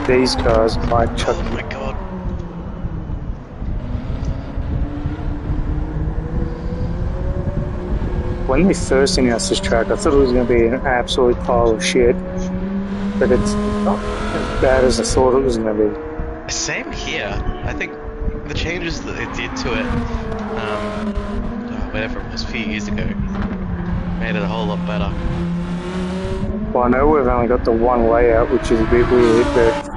these cars might chuck. Oh my god. When they first announced this track, I thought it was going to be an absolute pile of shit, but it's not as bad as I thought it was going to be. Same here. I think the changes that it did to it, whatever it was a few years ago, made it a whole lot better. Well, I know we've only got the one layout, which is a bit weird, but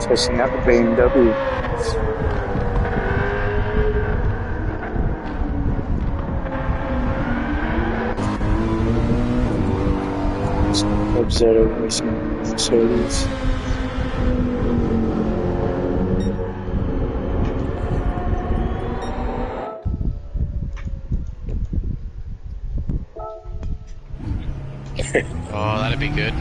testing out the BMW. Zero racing Mercedes. Oh, that'd be good.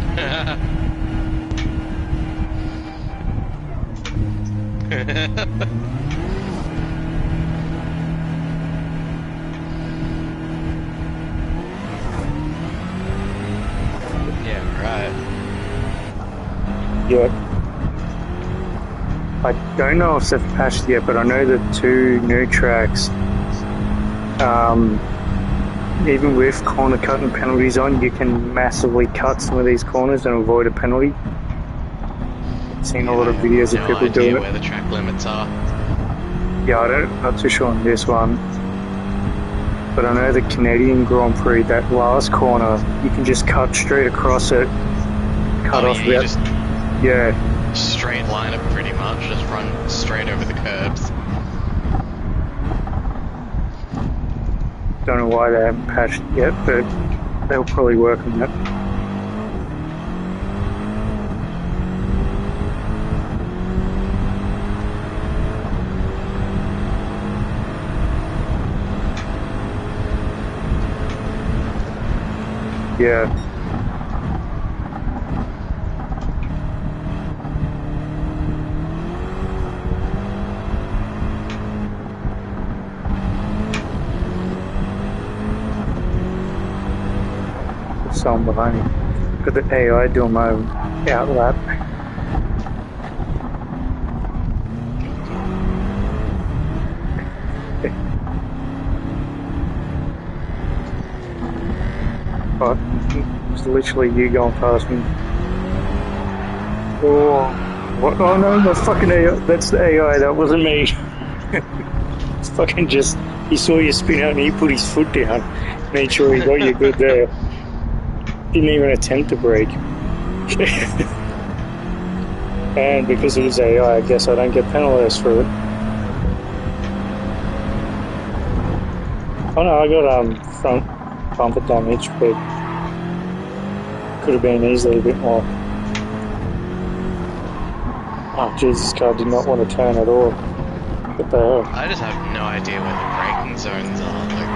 Yet. I don't know if they've patched yet, but I know the two new tracks, even with corner cutting penalties on, you can massively cut some of these corners and avoid a penalty. I've seen a lot of videos of people doing it. Where the track limits are. Yeah, I'm not too sure on this one. But I know the Canadian Grand Prix, that last corner, you can just cut straight across it. Cut off yeah, just yeah. Straight line it pretty much, just run straight over the curbs. Don't know why they haven't patched it yet, but they'll probably work on that. Yeah. Someone behind me. Got the AI doing my outlap. But it was literally you going past me. Oh, what? Oh no, the fucking AI. That's the AI, that wasn't me. It's fucking just, he saw you spin out and he put his foot down. Made sure he got you good there. Didn't even attempt to brake. And because it was AI, I guess I don't get penalised for it. Oh no, I got front bumper damage, but could have been easily a bit more. Oh Jesus, this car did not want to turn at all. What the hell? I just have no idea where the braking zones are. Like,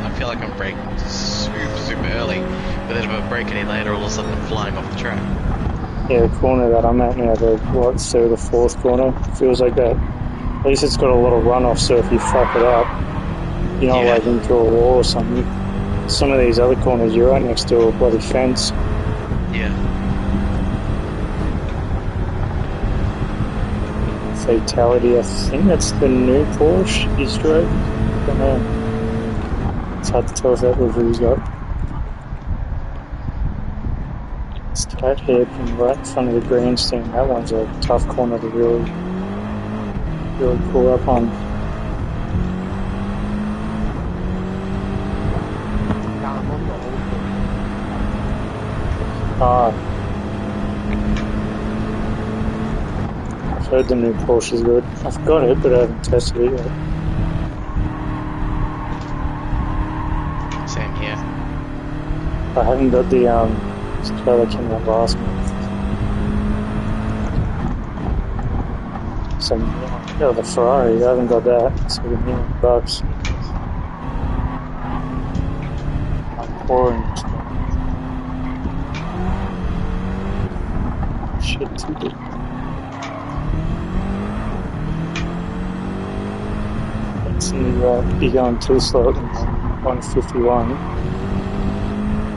I feel like I'm braking super early, but then if I brake any later, all of a sudden I'm flying off the track. Yeah, the corner that I'm at now, the third or fourth corner, feels like that. At least it's got a lot of runoff, so if you fuck it up, you're not like into a wall or something. Some of these other corners, you're right next to a bloody fence. Yeah. Fatality, I think that's the new Porsche he's drove. I don't know. It's hard to tell if that review's got. It's that hairpin right in front of the grandstand. That one's a tough corner to really pull up on. I've heard the new Porsche is good. I've got it, but I haven't tested it yet. Same here. I haven't got the car that came out last month. So, yeah, the Ferrari, I haven't got that. It's like $1 million. I'm orange. Shit, too big. It's in the, you're going too slow at 151.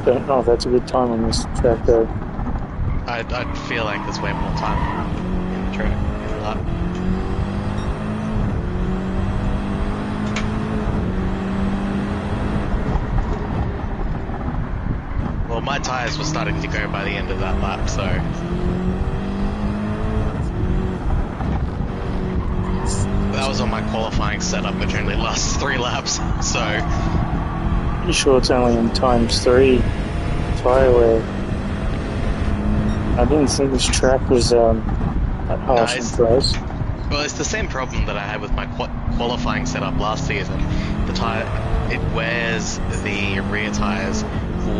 don't know if that's a good time on this track though. I'd feel like there's way more time in the track, in the lap. Well, my tyres were starting to go by the end of that lap, so... That was on my qualifying setup, which only lasts 3 laps, so... You sure it's only in ×3 tyre wear? I didn't think this track was that harsh and close. Well, it's the same problem that I had with my qualifying setup last season. The tyre, it wears the rear tyres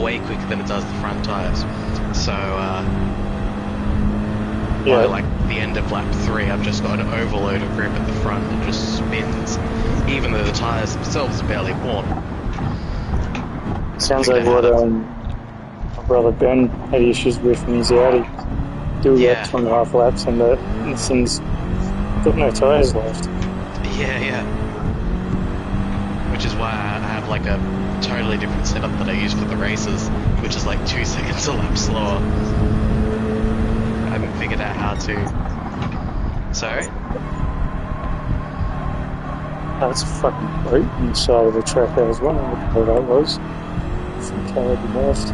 way quicker than it does the front tyres. So, by like the end of lap 3, I've just got an overload of grip at the front that just spins, even though the tyres themselves are barely worn. Sounds like what my brother Ben had issues with in his Audi. Do about 2.5 laps and the thing's got no tyres left. Yeah. Which is why I have like a totally different setup that I use for the races, which is like 2 seconds a lap slower. I haven't figured out how to. Sorry? That's a fucking boat on the side of the track. I was wondering what that was. From Caribbean left.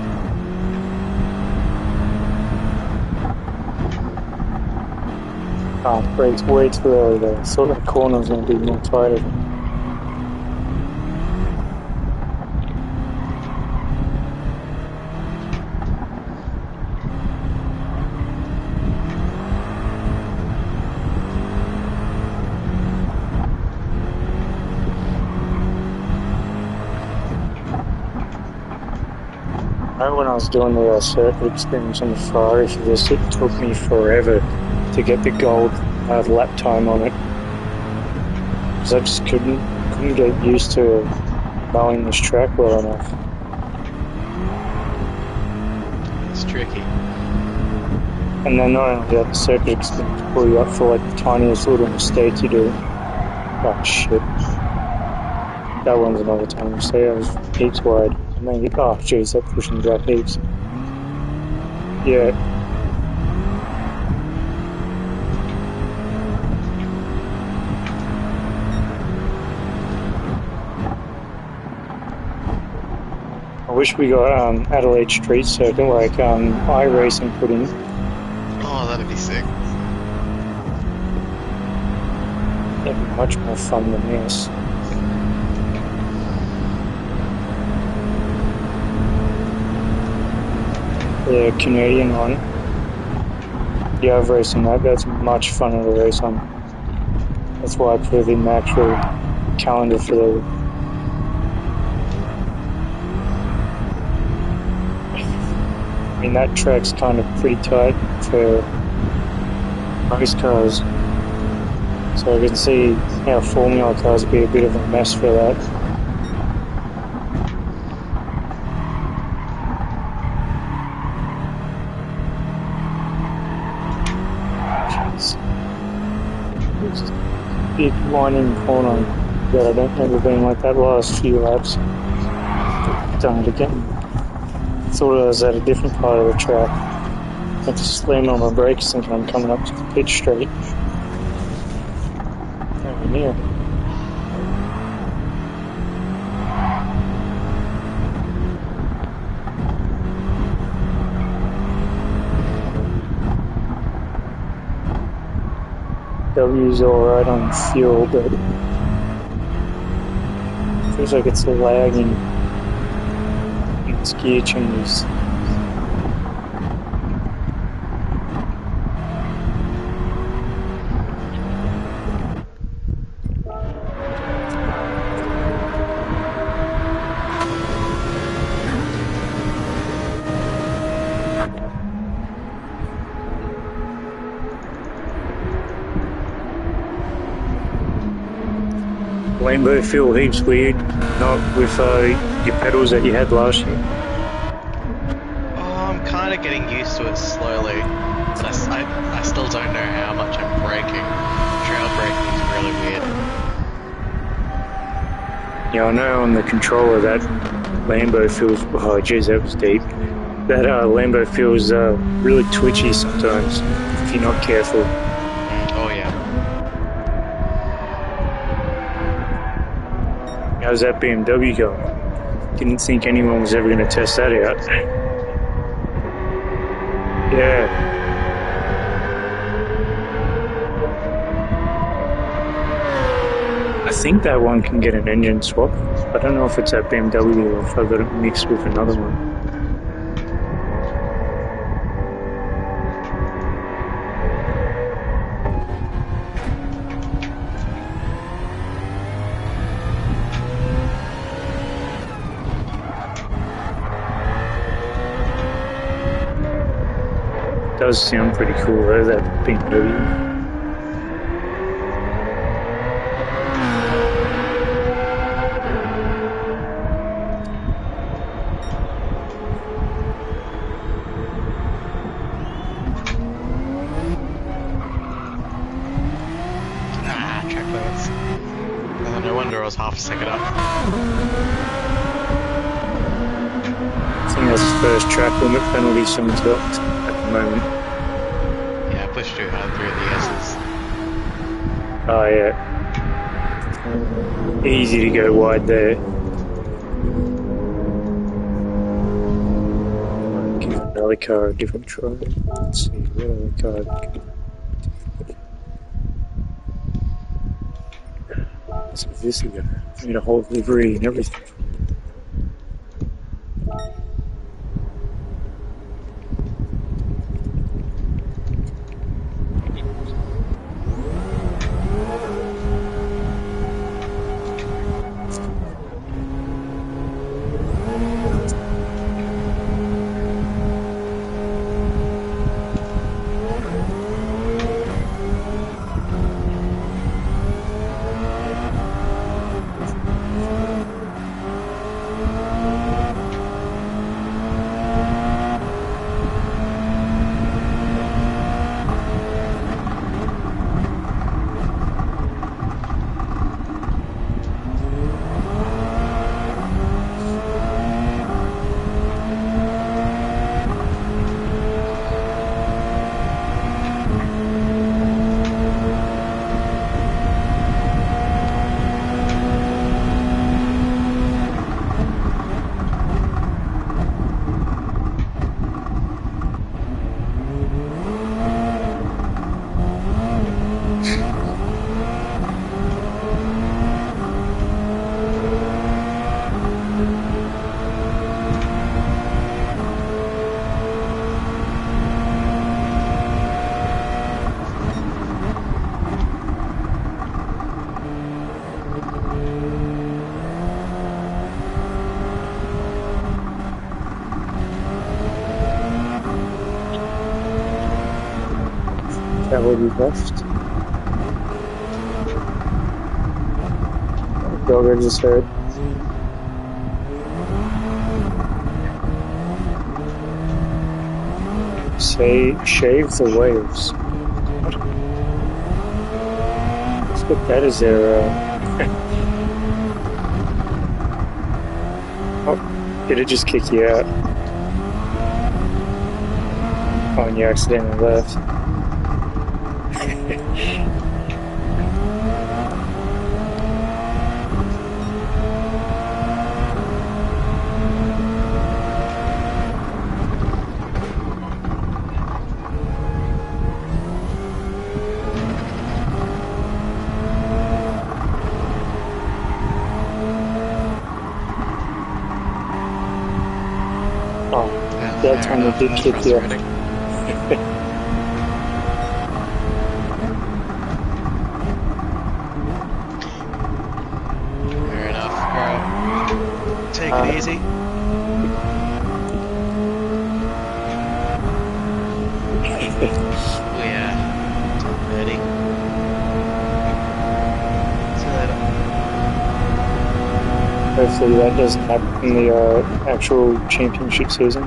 Brakes way too early there. I thought that corner was going to be more tighter. When I was doing the circuit experience on the Ferrari for this, it took me forever to get the gold lap time on it, because I just couldn't get used to mowing this track well enough. It's tricky. And then not only that, the circuit experience pull you up for like the tiniest little mistake you do. Oh shit. That one's another tiny mistake. I was heaps wide. Oh jeez, that pushing the back heaps. Yeah. I wish we got Adelaide Street Circuit like iRacing put in. Oh, that'd be sick. That'd be much more fun than this. The Canadian one. Yeah, I've raced on that. That's much funner to race on. That's why I put it in the actual calendar for the... I mean, that track's kind of pretty tight for race cars. So I can see how Formula cars would be a bit of a mess for that. Big winding corner that I don't remember being like that last few laps. Done it again. Thought I was at a different part of the track. Had to slam on my brakes thinking I'm coming up to the pit straight. Nowhere near. W's alright on fuel, but it feels like it's lagging in its gear changes. Rainbow feel heaps weird, not with your pedals that you had last year. Oh, I'm kind of getting used to it slowly. But I still don't know how much I'm braking. Trail braking is really weird. Yeah, I know on the controller that Lambo feels. Oh, geez, that was deep. That Lambo feels really twitchy sometimes if you're not careful. Oh yeah. How's that BMW going? Didn't think anyone was ever going to test that out. Yeah. I think that one can get an engine swap. I don't know if it's that BMW or if I got it mixed with another one. Does sound pretty cool though, that BMW. Track limits. No wonder I was half a second up. I think that's the first track limit penalty someone's got at the moment. Yeah, I pushed too hard through the S's. Oh yeah. Easy to go wide there. Give another car a different try. Let's see, what other car? What's this again? Need a whole livery and everything. That will be left. Dog I just heard. Say, shave the waves. What? Let's put that as their. Oh, did it just kick you out? Oh, and you accidentally left. Oh, that time it did kick you. Fair enough. Alright. Take it easy. Oh yeah. Ready. See you later. Hopefully that doesn't happen in the actual championship season.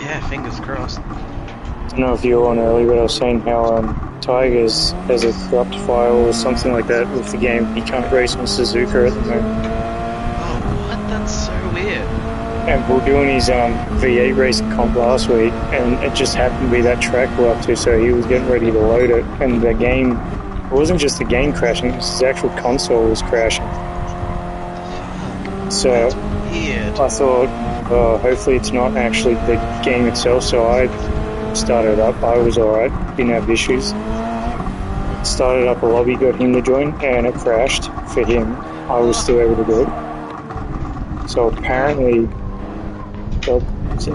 Yeah, fingers crossed. I don't know if you were on earlier, but I was saying how Tigers has a corrupt file or something like that with the game. He can't race on Suzuka at the moment. and we were doing his V8 racing comp last week, and it just happened to be that track we're up to, so he was getting ready to load it, and the game, it wasn't just the game crashing, it was his actual console was crashing. So Weird. I thought, hopefully it's not actually the game itself, so I started up. I was alright, didn't have issues. Started up a lobby, got him to join, and it crashed for him. I was still able to do it. So apparently, it's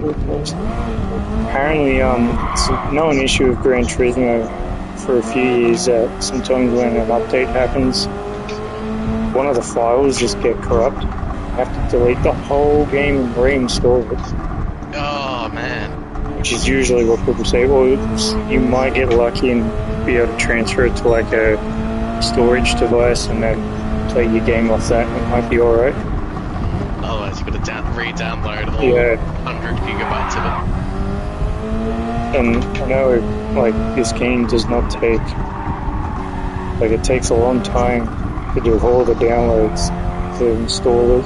known issue with Gran Turismo for a few years that sometimes when an update happens, one of the files just get corrupt. You have to delete the whole game and reinstall it. Oh man. Which is usually what people say. Well, you might get lucky and be able to transfer it to like a storage device and then play your game off that, and it might be alright. Otherwise, you've got to re-download all 100 gigabytes of it. And I know, like, this game does not take, like, it takes a long time to do all the downloads to install it.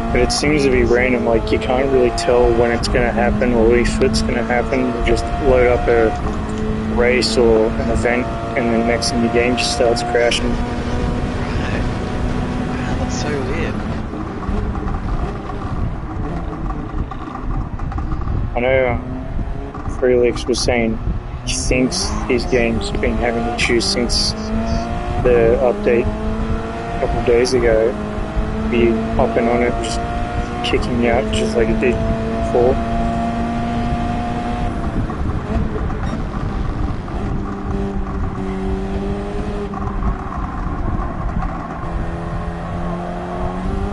But it seems to be random, like you can't really tell when it's going to happen or if it's going to happen. You just load up a race or an event and then next thing your game just starts crashing. Right. Wow, that's so weird. I know Felix was saying he thinks his game's been having issues since the update a couple of days ago. Be hopping on it, just kicking you out just like it did before.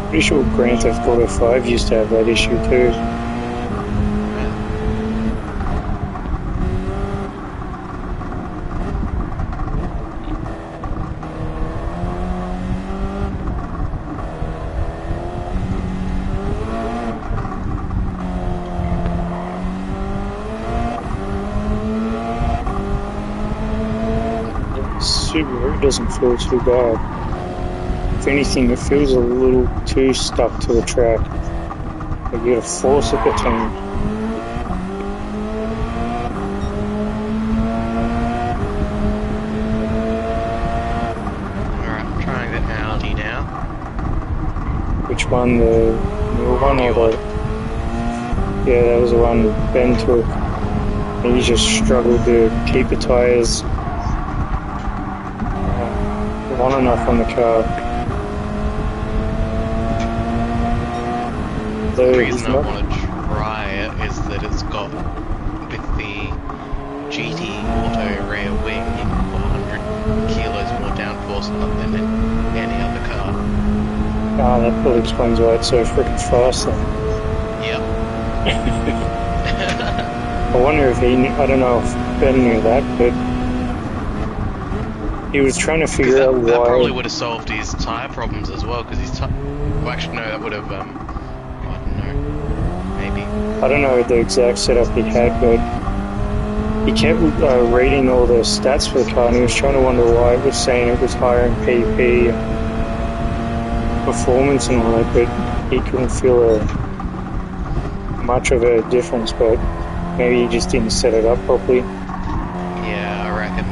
Pretty sure Grand Theft Auto 5 used to have that issue too. Subaru doesn't feel too bad. If anything, it feels a little too stuck to the track. Like you gotta force it between. Alright, I'm trying the Audi now. Which one? The newer one or the... Yeah, that was the one Ben took. And he just struggled to keep the tyres long enough on the car. The reason I want to try it is that it's got, with the GT Auto rear wing, you can put 100 kilos more downforce on it than any other car. Ah, that probably explains why it's so freaking fast then. Yep. I wonder if he knew, I don't know if Ben knew that, but he was trying to figure out why. That probably would have solved his tyre problems as well, because his tyre... Well, actually, no, that would have, I don't know, maybe. I don't know the exact setup he had, but he kept reading all the stats for the car, and he was trying to wonder why it was saying it was higher in PP, performance and all that, but he couldn't feel much of a difference, but maybe he just didn't set it up properly. Yeah, I reckon.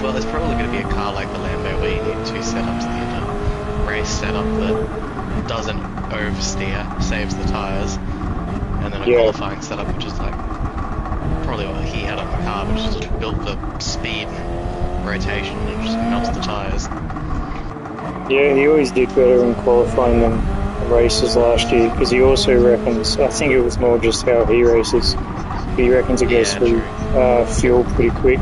Well, there's probably going to be a car like the Lambo where you need two setups. You need a race setup that doesn't oversteer, saves the tyres, and then a qualifying setup which is like probably what he had on the car, which is just built for speed and rotation and just melts the tyres. Yeah, he always did better in qualifying than races last year, because he also reckons, I think it was more just how he races, he reckons it goes through fuel pretty quick.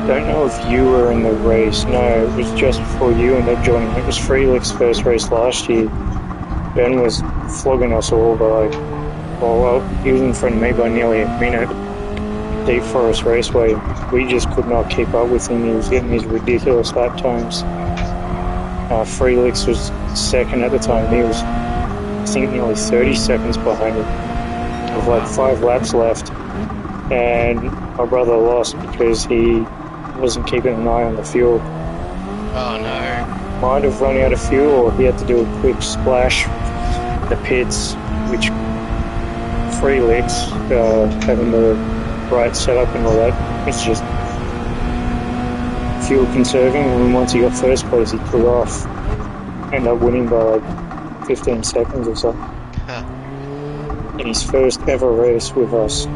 Don't know if you were in the race. No, it was just before you ended up joining. It was Freelix's first race last year. Ben was flogging us all by like, well, he was in front of me by nearly a minute. Deep Forest Raceway. We just could not keep up with him. He was getting these ridiculous lap times. Felix was second at the time. He was, I think, nearly 30 seconds behind him with like 5 laps left. And my brother lost because he wasn't keeping an eye on the fuel. Oh no. Might have run out of fuel, or he had to do a quick splash in the pits, which Felix, having the right setup and all that, it's just fuel conserving, and once he got first place he took off, ended up winning by like 15 seconds or so. In his first ever race with us.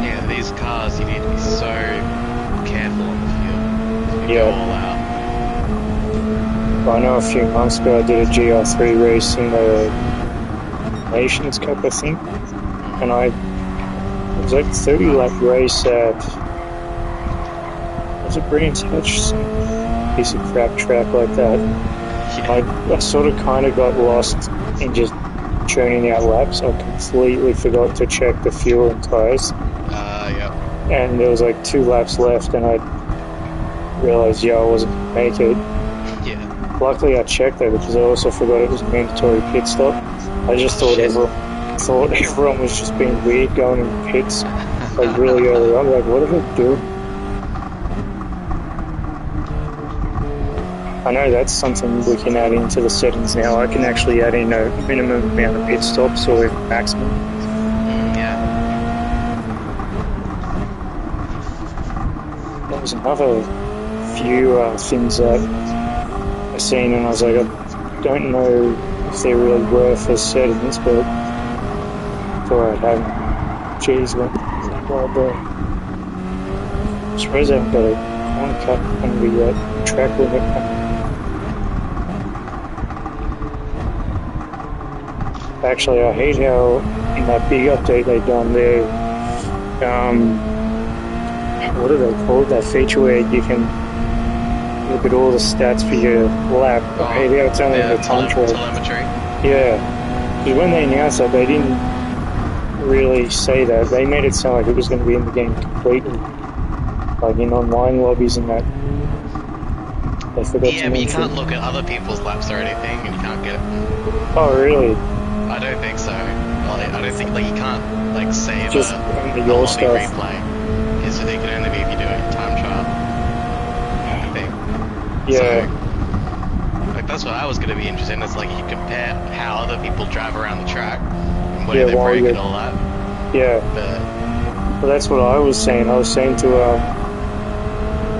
Yeah, these cars, you need to be so careful on the field. You Yeah. go all out. I know a few months ago I did a GR3 race in the Nations Cup, I think, and it was like a 30 lap race at, was it Brands Hatch? Some piece of crap track like that. Yeah. I sort of kind of got lost in just churning out laps. I completely forgot to check the fuel and tyres. Yep. And there was like 2 laps left, and I realised, I wasn't going to make it. Yeah. Luckily I checked though, because I also forgot it was a mandatory pit stop. I just thought everyone was just being weird going in the pits like really early on. Like, what are they doing? I know that's something we can add into the settings now. I can actually add in a minimum amount of pit stops or even maximum. Yeah. There was another few things that I seen, and I was like, I don't know if they're really worth the settings, but thought I'd have them. Jeez, what wild there. I suppose I haven't got a cut under the track limit. Actually, I hate how in that big update they done there, what are they called? That feature where you can look at all the stats for your lap. I hate how it's only the time trial. Telemetry. Yeah, because when they announced that, they didn't really say that. They made it sound like it was going to be in the game completely, like in online lobbies and that. They forgot to Yeah, but you mention. can't look at other people's laps or anything, and you can't get it. Oh, really? I don't think so. Well, I don't think, like, you can't, like, save Just a only your lobby stuff. replay. Because it can only be if you do it in time trial. I think. Yeah. So, like, that's what I was going to be interested in, is, like, you compare how other people drive around the track, and where they while break you're- and all that. Yeah. But, Well, that's what I was saying. I was saying to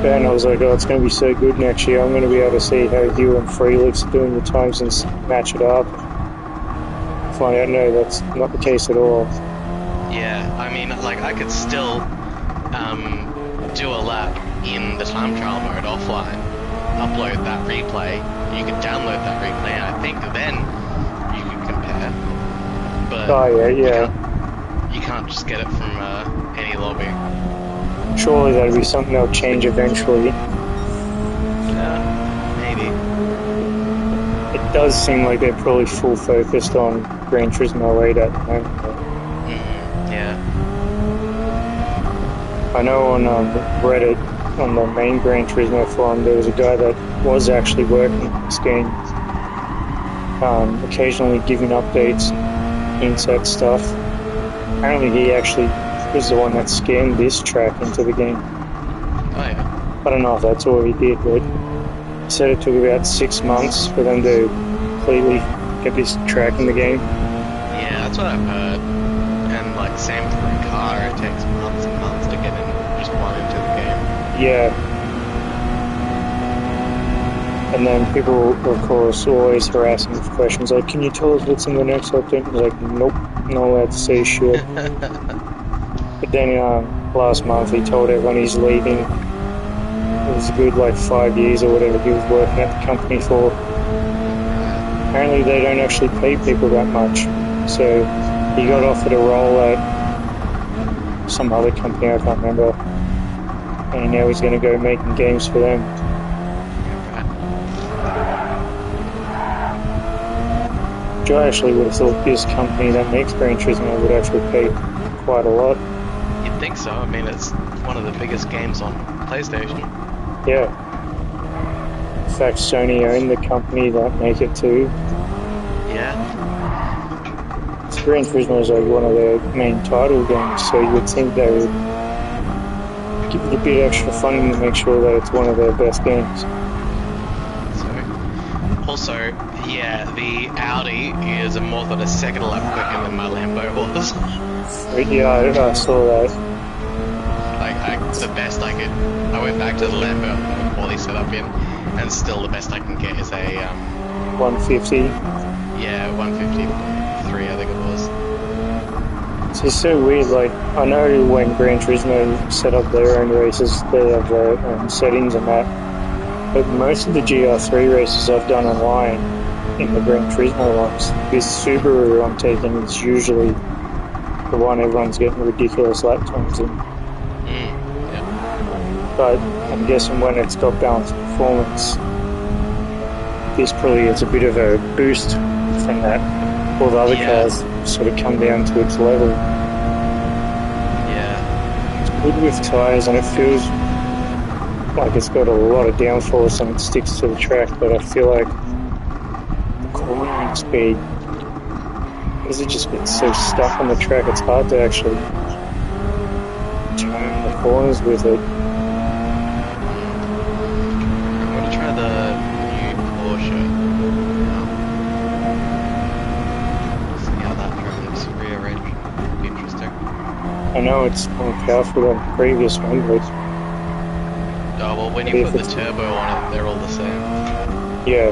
Ben, I was like, oh, it's going to be so good next year. I'm going to be able to see how you and Felix are doing your times and match it up. Find out, no, that's not the case at all. yeah, I mean, like, I could still do a lap in the time trial mode offline, upload that replay, you can download that replay, and I think then you can compare. But Oh, yeah. you can't just get it from any lobby. Surely that'll be something they'll change eventually. Maybe. It does seem like they're probably full focused on Gran Turismo 8 at the moment. Yeah. I know on Reddit, on the main Gran Turismo forum, there was a guy that was actually working on this game, occasionally giving updates, insert stuff. Apparently he actually was the one that scanned this track into the game. Oh yeah. I don't know if that's all he did, but he said it took about 6 months for them to completely get this track in the game. Yeah, that's what I've heard. And like same for a car, it takes months and months to get in just one into the game. Yeah. And then people, of course, always harassing with questions like, can you tell us what's in the next update? I was like, nope, not allowed to say shit. But then last month he told everyone he's leaving. It was a good 5 years or whatever he was working at the company for. Apparently they don't actually pay people that much. So he got offered a role at some other company, I can't remember. And now he's going to go making games for them. Which I actually would have thought this company that makes Gran Turismo would actually pay quite a lot. You'd think so. I mean, it's one of the biggest games on PlayStation. Yeah. fact Sony own the company that make it too. Yeah. Gran Turismo is like one of their main title games, so you'd think they would give it a bit extra funding to make sure that it's one of their best games. So, also, yeah, the Audi is more than a second lap quicker than my Lambo was. Yeah, I saw that. Like, the best I could. I went back to the Lambo with quality setup in, and still the best I can get is a 150. Yeah, 153, I think it was. It's just so weird. Like, I know when Gran Turismo set up their own races, they have their own settings and that. But most of the GR3 races I've done online in the Gran Turismo ones, this Subaru I'm taking is usually the one everyone's getting ridiculous lap times in. Yeah. But I'm guessing when it's got balanced performance, this probably is a bit of a boost from that. All the other cars sort of come down to its level. Yeah. It's good with tyres and it feels like it's got a lot of downforce and it sticks to the track, but I feel like the cornering speed, because it just gets so stuck on the track, it's hard to actually turn the corners with it. I'm going to try the new Porsche. See how that drives rearranged. Be interesting. I know it's more powerful than the previous one, but oh, well, when you put the turbo on it, they're all the same. Yeah.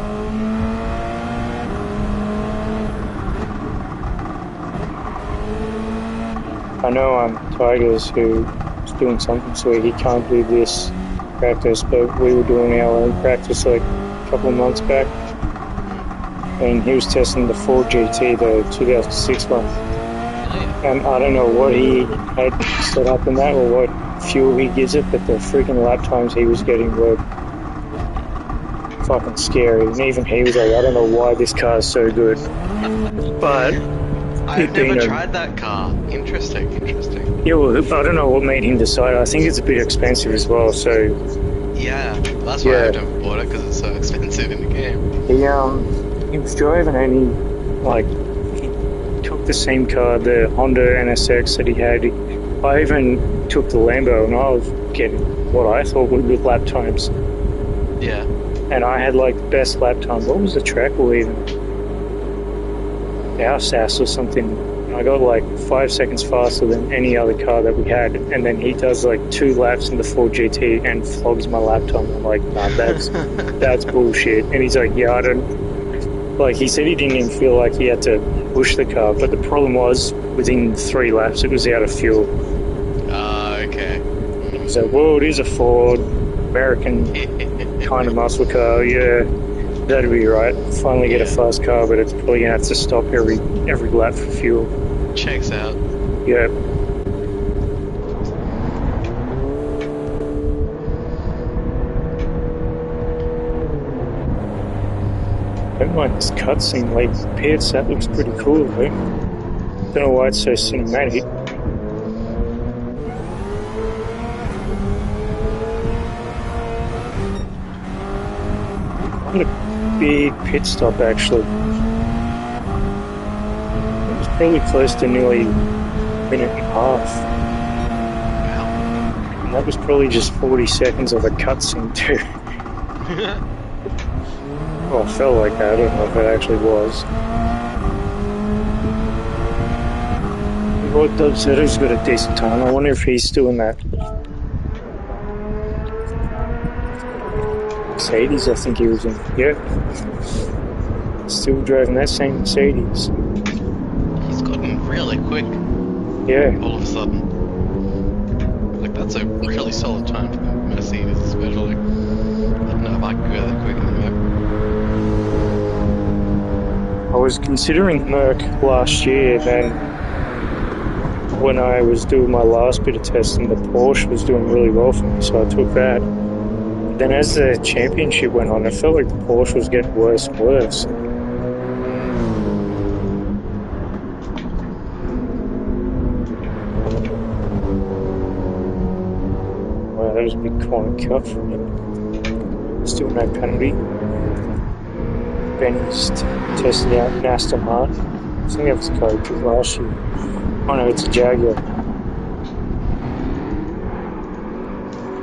I know Tigers who's doing something so he can't do this practice, but we were doing our own practice like a couple of months back, and he was testing the Ford GT, the 2006 one. And I don't know what he had set up in that or what fuel he gives it, but the freaking lap times he was getting were fucking scary. And even he was like, I don't know why this car is so good. But I've never tried that car. Interesting. Yeah, well, I don't know what made him decide. I think it's a bit expensive as well, so... Yeah, that's why I've never bought it, because it's so expensive in the game. He was driving and he took the same car, the Honda NSX that he had. I even took the Lambo and I was getting what I thought were good lap times. Yeah. And I had like the best lap time. What was the track or even? Our SAS or something. I got like 5 seconds faster than any other car that we had, and then he does like 2 laps in the Ford GT and flogs my lap time. I'm like, nah, that's bullshit. And he's like, yeah, I don't. Like, he said he didn't even feel like he had to push the car, but the problem was within 3 laps it was out of fuel. Okay. He's like, well, it is a Ford, American kind of muscle car, yeah. That'd be right. Finally get a fast car, but it's probably gonna have to stop every lap for fuel. Checks out. Yeah. I don't like this cutscene, like Pierce, that looks pretty cool, though. Don't know why it's so cinematic. Quite a big pit stop, actually. It was probably close to nearly a minute and a half. Wow. And that was probably just 40 seconds of a cutscene, too. Well, it felt like that. I don't know if it actually was. Well, Doug Zetter's got a decent time. I wonder if he's still in that Mercedes, I think he was in. Yep. Still driving that same Mercedes. He's gotten really quick. Yeah. All of a sudden. Like, that's a really solid time for Mercedes, especially. I don't know if I could go that quick in the map. I was considering Merc last year, then when I was doing my last bit of testing, the Porsche was doing really well for me, so I took that. Then as the championship went on, it felt like the Porsche was getting worse and worse. Wow, that was a big corner cut from it. Still no penalty. Benny's testing out an Aston Martin. I think that was a car last year. Oh no, it's a Jaguar.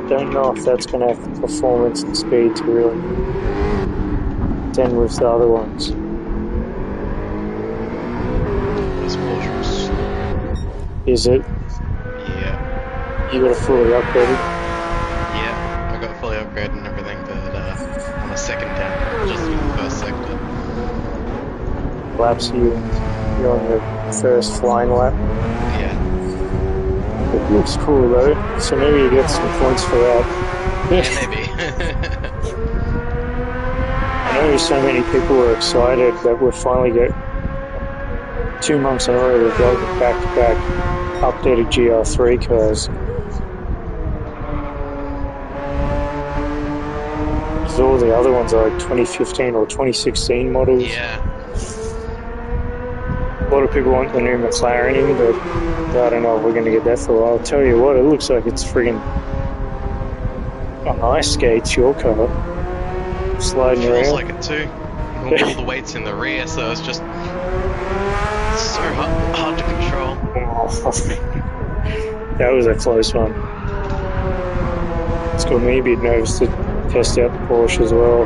Don't know if that's going to have the performance and speed to really contend with the other ones. It's Porsches. Is it? Yeah. You got it fully upgraded? Yeah, I got fully upgraded and everything, but on a second down, just in the first sector. Laps you're on the first flying lap. Yeah. It looks cool though, so maybe you get some points for that. Yeah, maybe. I know so many people were excited that we'll finally get 2 months in a row we've got back-to-back updated GR3 cars. Because all the other ones are like 2015 or 2016 models. Yeah. A lot of people want the new McLaren in, but I don't know if we're going to get that for a while. I'll tell you what, it looks like it's friggin' on ice skates, your car. Sliding around. Feels like it too. All the weight's in the rear, so it's just so hard to control. That was a close one. It's got me a bit nervous to test out the Porsche as well.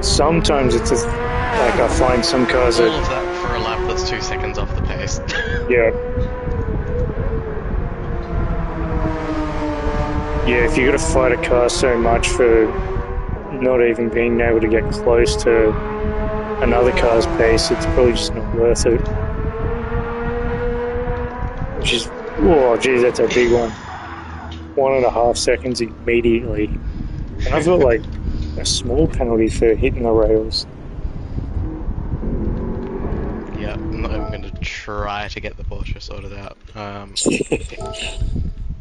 Sometimes it's just like I find some cars All that... of that for a lap that's 2 seconds off the pace. Yeah. Yeah, if you got to fight a car so much for not even being able to get close to another car's pace, it's probably just not worth it. Which is, oh geez, that's a big one. 1.5 seconds immediately. And I've got like a small penalty for hitting the rails. Yeah, I'm not even going to try to get the Porsche sorted out.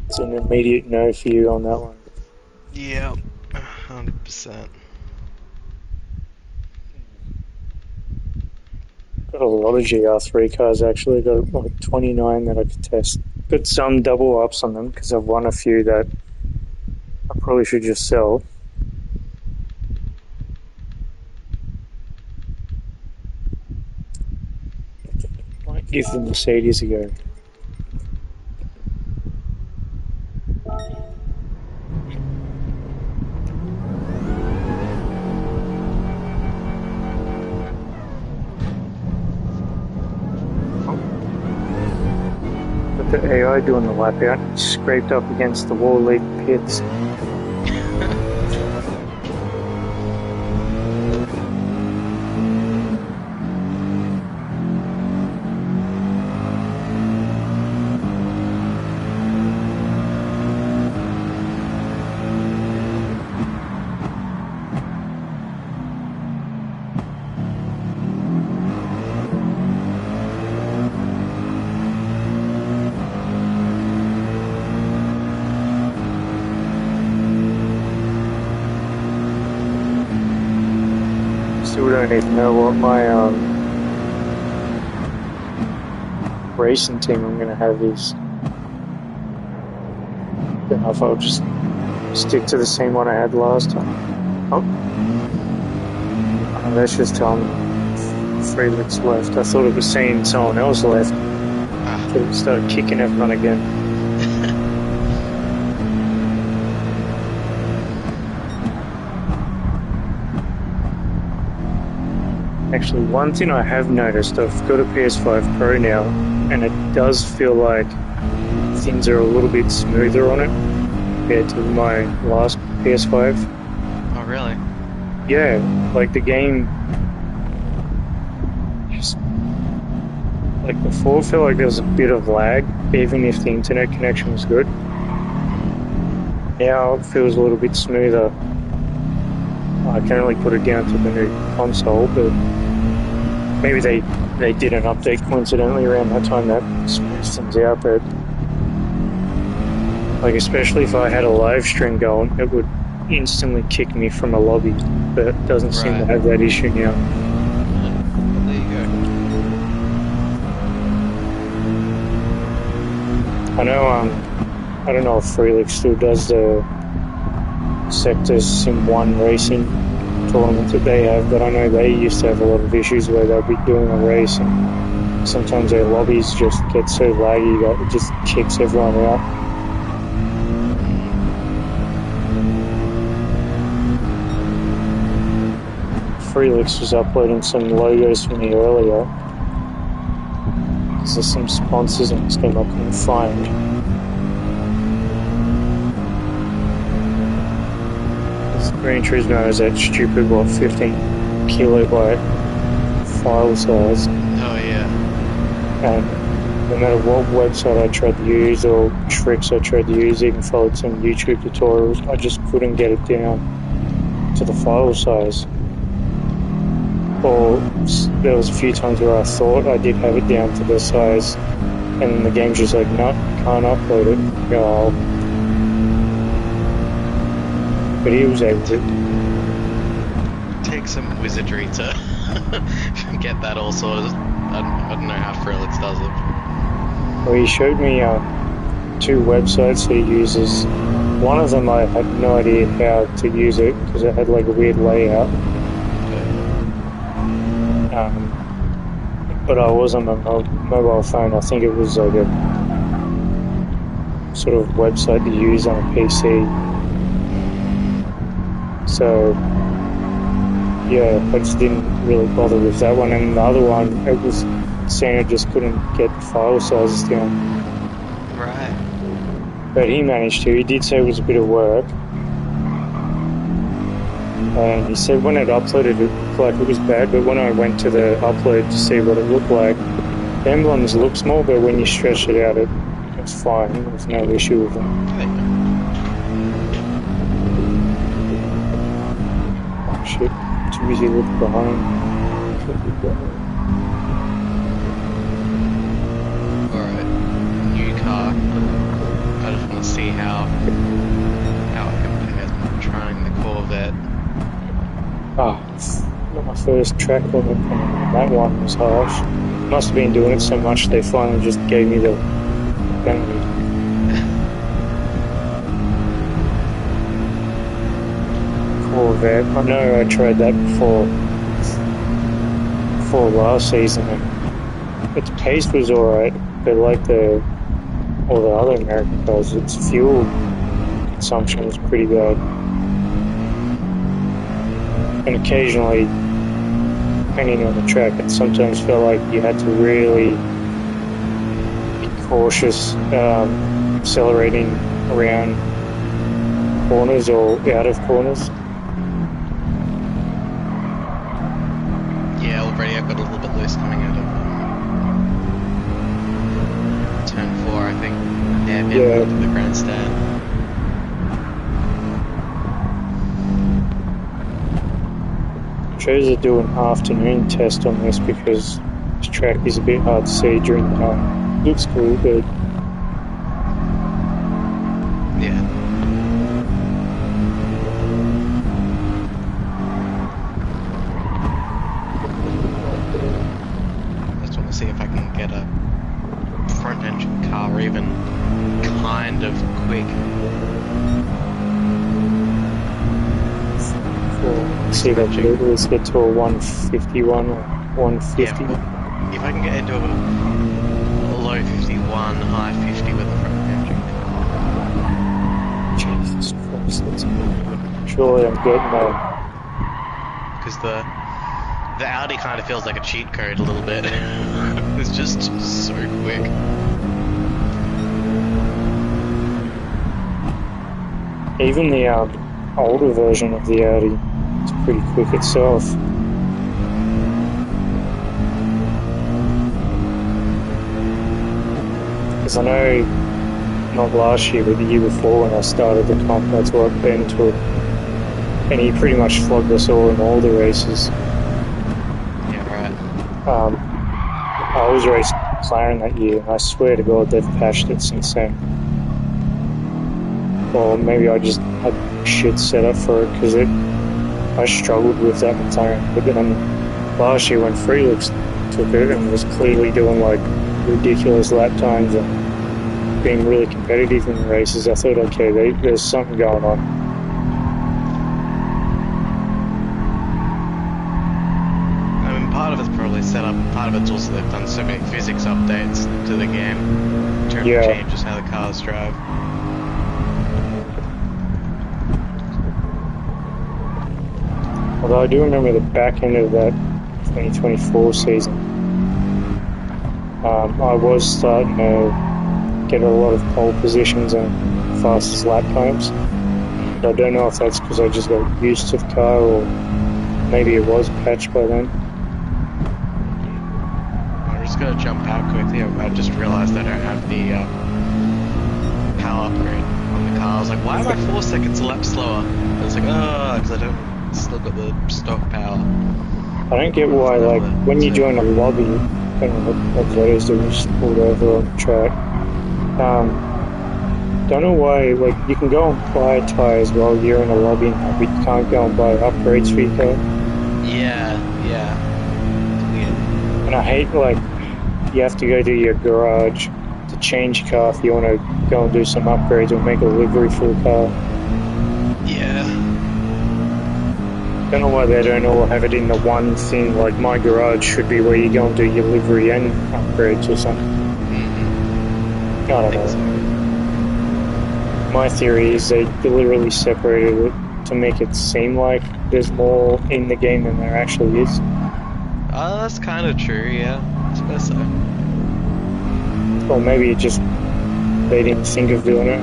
It's an immediate no for you on that one. Yeah, 100%. Got a lot of GR3 cars actually. Got like 29 that I could test. Got some double ups on them because I've won a few that I probably should just sell. Might give the Mercedes a go. The AI doing the lap out, scraped up against the wall leading pits. Still don't even know what my racing team I'm going to have is. Don't know if I'll just stick to the same one I had last time. Oh, that's just Friedrich's left. I thought it was saying someone else left. So it started kicking everyone again. Actually, one thing I have noticed, I've got a PS5 Pro now, and it does feel like things are a little bit smoother on it compared to my last PS5. Oh, really? Yeah, like the game just, like before, I felt like there was a bit of lag, even if the internet connection was good. Now it feels a little bit smoother. I can only put it down to the new console, but maybe they did an update coincidentally around that time that smooths things out. But like, especially if I had a live stream going, it would instantly kick me from a lobby, but it doesn't seem to have that issue now. There you go. I know, I don't know if Freelix still does the Sector Sim 1 racing tournament that they have, but I know they used to have a lot of issues where they'll be doing a race and sometimes their lobbies just get so laggy that it just kicks everyone out. Freelix was uploading some logos for me earlier. There's some sponsors on this game I couldn't find. This Gran Turismo is that stupid, 15 kilobyte file size. Oh yeah. And no matter what website I tried to use or tricks I tried to use, even followed some YouTube tutorials, I just couldn't get it down to the file size. Or there was a few times where I thought I did have it down to the size, and then the game's just like, no, can't upload it. Oh. But he was able to. Take some wizardry to get that all sorted. I don't know how Freelix does it. Well, he showed me 2 websites that he uses. One of them I had no idea how to use it because it had like a weird layout. But I was on a mobile phone. I think it was like a sort of website to use on a PC. So yeah, I just didn't really bother with that one. And the other one, it was saying I just couldn't get file sizes down. Right. But he managed to. He did say it was a bit of work. And he said when it uploaded, it looked like it was bad, but when I went to the upload to see what it looked like, the emblems look small, but when you stretch it out, it's fine. There's no issue with them. Oh shit, too busy looking behind. Alright, new car. I just want to see how I compare trying the Corvette. Ah, got my first track limit, and that one was harsh. Must have been doing it so much they finally just gave me the penalty. Corvette, I know I tried that before last season, and its pace was alright, but like all the other American cars, its fuel consumption was pretty bad. And occasionally, depending on the track, it sometimes felt like you had to really be cautious accelerating around corners or out of corners. Yeah, already I've got a little bit loose coming out of turn 4, I think. Yeah, into the grandstand. Chose to do an afternoon test on this because this track is a bit hard to see during the night. Looks cool, but yeah. I just want to see if I can get a front engine car even kind of quick. see that you let's get to a 151 or 150. Yeah, if I can get into a low 51, high 50 with a front engine car. Jesus Christ, that's surely I'm getting there. Because the Audi kind of feels like a cheat code a little bit. It's just so quick. Even the older version of the Audi is pretty quick itself. Because I know, not last year, but the year before when I started the comp, that's where I've been to it. And he pretty much flogged us all in all the races. Yeah, right. I was racing McLaren that year, and I swear to God they've patched it since then. Or maybe I just had shit set up for it because I struggled with that McLaren. But then last year when Freelix took it and was clearly doing like ridiculous lap times and being really competitive in the races, I thought, okay, there's something going on. probably set up, part of it's also they've done so many physics updates to the game to change just how the cars drive. Although I do remember the back end of that 2024 season, I was starting to get a lot of pole positions and fastest lap times. But I don't know if that's because I just got used to the car or maybe it was patched by then. I'm just going to jump out quickly. I just realised I don't have the power upgrade on the car. I was like, why am I 4 seconds a lap slower? I was like, oh, because I don't still got the stock power. I don't get why, like, when you join a lobby, I don't know what that is, they just pulled over on the track. Don't know why, like, you can go and buy tyres while you're in a lobby, but you can't go and buy upgrades for your car. Yeah. It's weird. And I hate, like, you have to go to your garage to change your car if you want to go and do some upgrades or make a livery for the car. Yeah. Don't know why they don't all have it in the one thing, like my garage should be where you go and do your livery and upgrades or something. I don't know. So. My theory is they deliberately separated it to make it seem like there's more in the game than there actually is. That's kind of true, yeah. I suppose so. Or maybe it just they didn't think of doing it.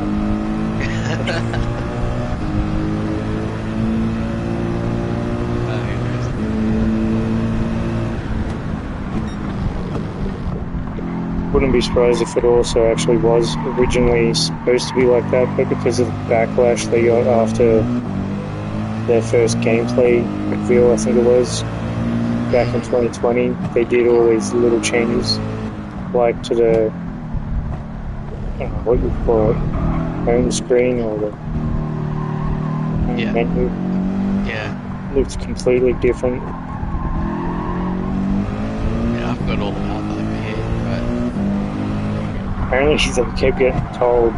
Wouldn't be surprised if it also actually was originally supposed to be like that, but because of the backlash they got after their first gameplay reveal, I think it was, back in 2020, they did all these little changes, like to the, I don't know what you call it, home screen or the menu. Yeah. Looks completely different. Yeah, I've got all about that over here, Apparently they kept getting told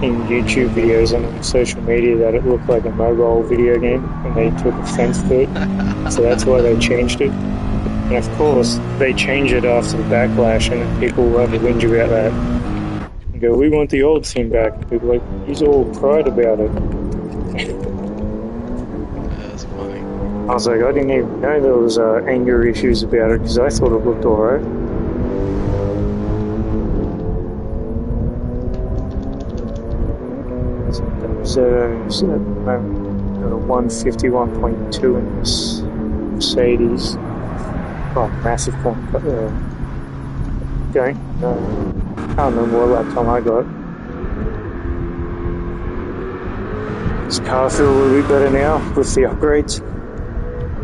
in YouTube videos and on social media that it looked like a mobile video game and they took offense to it. So that's why they changed it. And of course, they change it after the backlash and people will have a whinge about that. And go, we want the old thing back. And people are like, he's all cried about it. That's funny. I was like, I didn't even know there was anger issues about it because I thought it looked alright. So at the moment, got a 151.2 in this Mercedes. Oh, massive one. Can't remember what lap time I got. Does the car feel a little bit better now with the upgrades?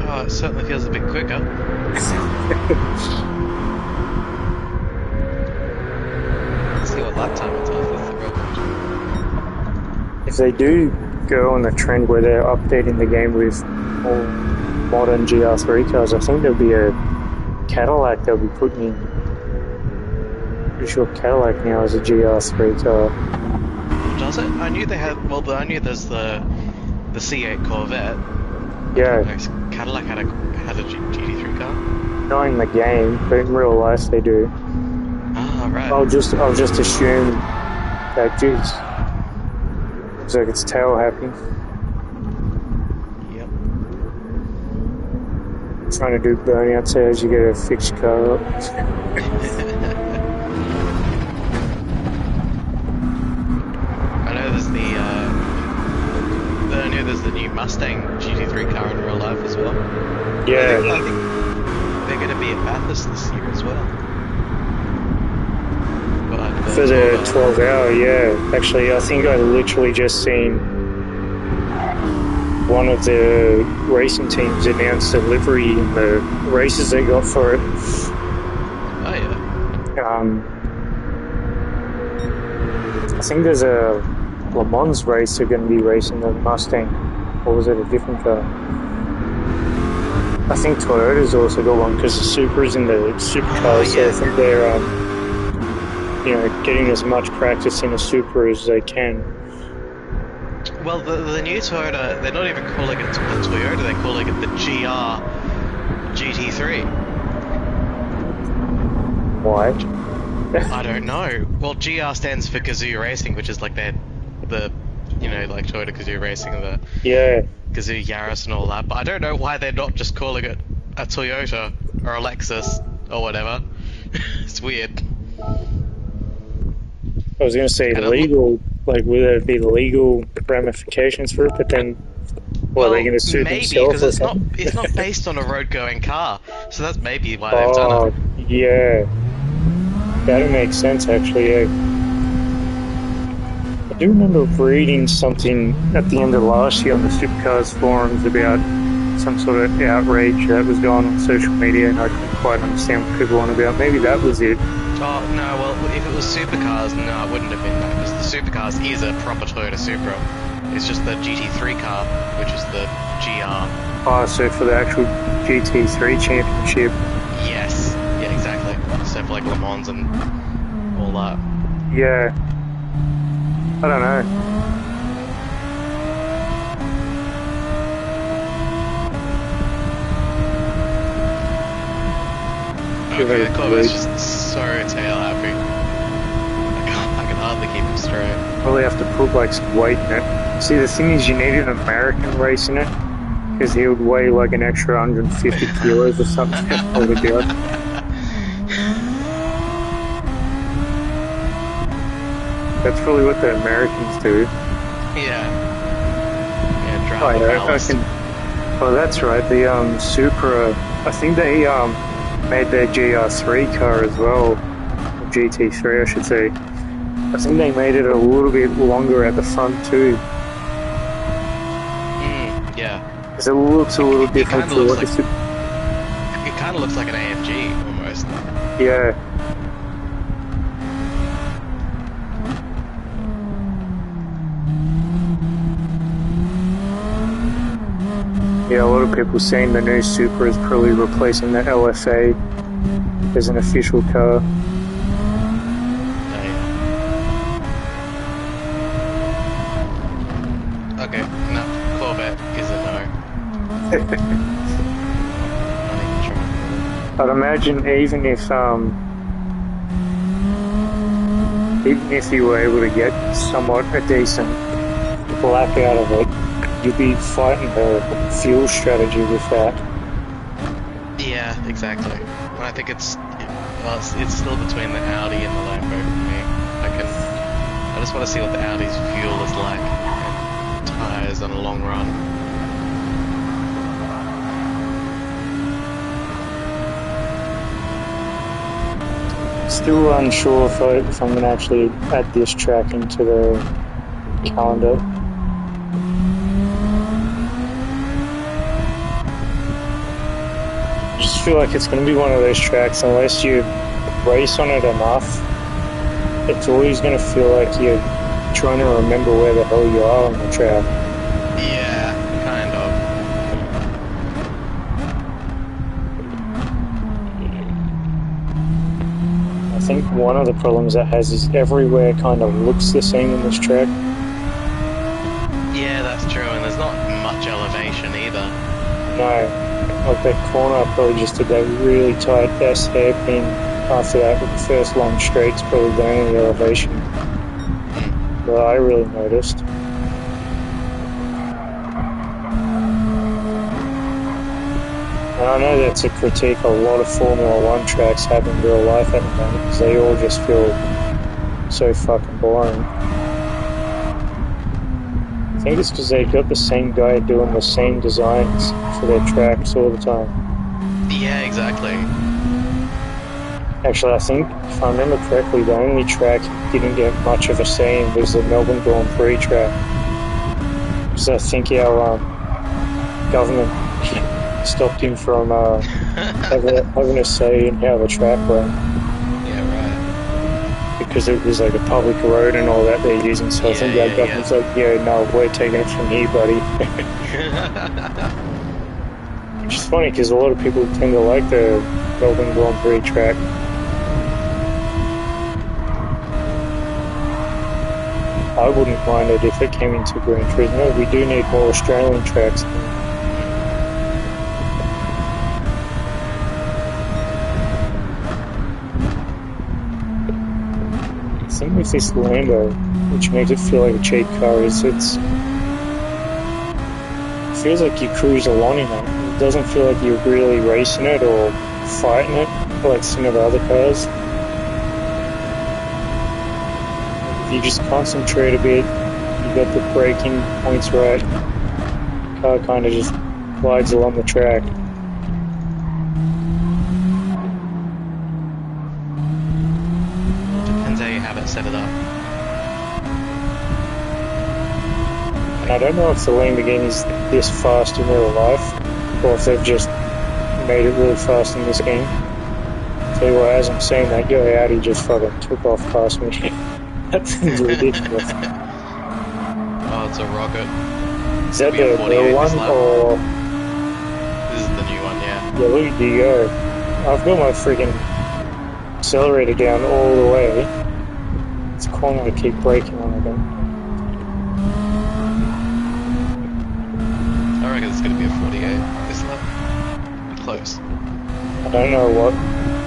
Oh, it certainly feels a bit quicker. Let's see what lap time it's off. That's the real question. If they do go on the trend where they're updating the game with more modern GR3 cars, I think there'll be a Cadillac they'll be putting in. Pretty sure Cadillac now is a GR3 car. Does it? I knew they had. Well, I knew there's the C8 Corvette. Yeah. Cadillac had a GT3 car. Not in the game, but in real life they do. Ah, right. I'll just assume that geez. Looks like it's tail happy. Yep. Trying to do burnout sales, you gotta fix your car up. I know there's the new Mustang GT3 car in real life as well. Yeah. I think they're going to be at Bathurst this year as well. For the 12 hour, yeah. Actually, I think I literally just seen one of the racing teams announce a livery in the races they got for it. Oh, yeah. I think there's a Le Mans race they're going to be racing the Mustang. Or was it a different car? I think Toyota's also got one because the Supra's in the supercars, so I think they're getting as much practice in a Supra as they can. Well, the new Toyota, they're not even calling it the Toyota, they're calling it the GR GT3. Why? I don't know. Well, GR stands for Gazoo Racing, which is like you know, like Toyota Gazoo Racing, the Yeah. Gazoo Yaris and all that. But I don't know why they're not just calling it a Toyota or a Lexus or whatever. It's weird. I was going to say And legal, like, would there be legal ramifications for it? But then, what, are they well, going to sue maybe themselves because or it's something? not based on a road-going car, so that's maybe why they've done Oh, it. yeah. That makes sense, actually, yeah. I do remember reading something at the end of last year on the Supercars forums about some sort of outrage that was going on social media, and I couldn't quite understand what people were on about. Maybe that was it. Oh no, well, if it was supercars, no, it wouldn't have been that, because the supercars is a proper Toyota Supra. It's just the GT3 car, which is the GR. Oh, so for the actual GT3 championship. Yes, yeah, exactly. So for like Le Mans and all that. Yeah. I don't know. Okay, the Corvette's just so tail happy. I can hardly keep him straight. Probably have to put like some weight in it. See, the thing is, you need an American race in it, because he would weigh like an extra 150 kilos or something. Probably be like. That's probably what the Americans do. Yeah. Yeah, drive Oh, the yeah, ballast. oh, that's right. The Supra. I think they made their GR3 car as well, or GT3, I should say. I think they made it a little bit longer at the front too. Yeah. Because it looks a little different to what the Supra. It kind of looks like an AMG almost. Yeah. Yeah, a lot of people saying the new Supra is probably replacing the LFA as an official car. Oh, yeah. Okay, no, Corvette is a no. Not even trying. I'd imagine even if you were able to get somewhat a decent black out of it, you'd be fighting the fuel strategy with that. Yeah, exactly. And I think it's still between the Audi and the Lambo for me. I just want to see what the Audi's fuel is like and tires on a long run. Still unsure if I'm going to actually add this track into the calendar. I just feel like it's going to be one of those tracks, unless you race on it enough, it's always going to feel like you're trying to remember where the hell you are on the track. Yeah, kind of. I think one of the problems it has is everywhere kind of looks the same in this track. Yeah, that's true, and there's not much elevation either. No, like that corner I probably just did that really tight S hairpin. After that, with the first long straight's probably the only elevation that I really noticed. And I know that's a critique a lot of Formula One tracks have in real life at the moment, because they all just feel so fucking boring. I think it's because they've got the same guy doing the same designs for their tracks all the time. Yeah, exactly. Actually, I think, if I remember correctly, the only track he didn't get much of a say in was the Melbourne Grand Prix track. Because I think our government stopped him from having a say in how the track went. Yeah, right. Because it was like a public road and all that they're using, so I think our government's like, yeah, no, we're taking it from here, buddy. Which is funny, because a lot of people tend to like the Melbourne Grand Prix track. I wouldn't mind it if it came into Gran Turismo. We do need more Australian tracks. thing with this Lambo, which makes it feel like a cheap car, is it feels like you cruise along in it. It doesn't feel like you're really racing it or fighting it like some of the other cars. If you just concentrate a bit, you got the braking points right, the car kind of just glides along the track. Depends how you have it set it up. And I don't know if the Lamborghini's this fast in real life, or if they've just made it really fast in this game. Tell you what, as I'm saying that, your Audi just fucking took off past me. That thing's ridiculous. Oh, it's a rocket. Is that the real one, or...? This is the new one, yeah. Yeah, look at you go. I've got my freaking accelerator down all the way. It's calling me to keep braking on it. I reckon it's going to be a 48 this lap. Close. I don't know what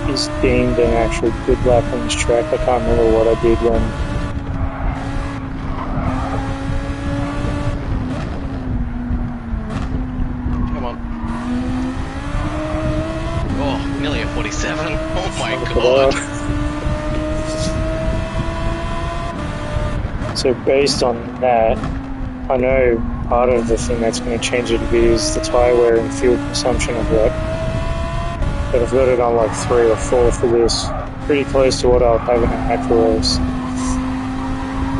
is deemed an actual good lap on this track. I can't remember what I did when... Come on. Oh, nearly a 47. Oh my god. So based on that, I know part of the thing that's going to change it a bit is the tyre wear and fuel consumption of that. But I've got it on like 3 or 4 for this. Pretty close to what I'll have in a natural race.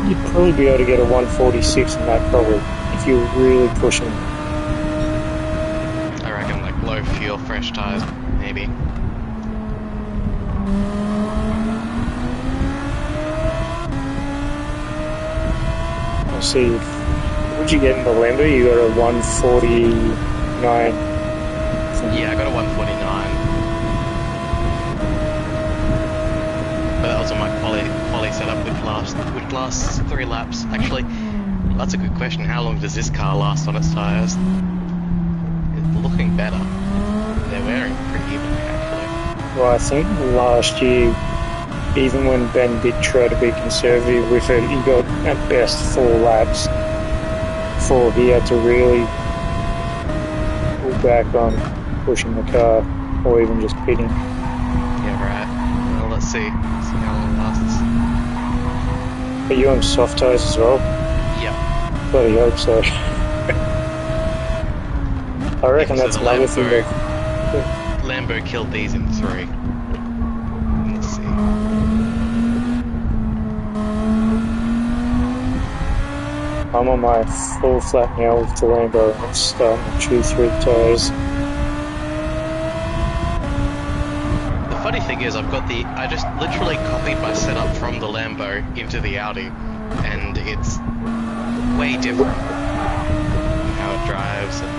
You'd probably be able to get a 146 in that probably, if you were really pushing. I reckon like low fuel, fresh tyres, maybe. I'll see. What'd you get in the Lambo? You got a 149. Yeah, I got a 149. But that was on my quali setup, which lasts 3 laps. Actually, that's a good question. How long does this car last on its tyres? It's looking better. They're wearing pretty evenly, actually. Well, I think last year, even when Ben did try to be conservative with it, he got at best 4 laps before he had to really pull back on pushing the car or even just pitting. Yeah, right. Well, let's see. See how long it lasts. But you on soft tyres as well? Yeah. Bloody hope so. I reckon that's another thing that... Lambo killed these in 3. Let's see. I'm on my full flat now with the Lambo. I'm starting to chew through the tyres. The funny thing is, I just literally copied my setup from the Lambo into the Audi, and it's way different in how it drives. And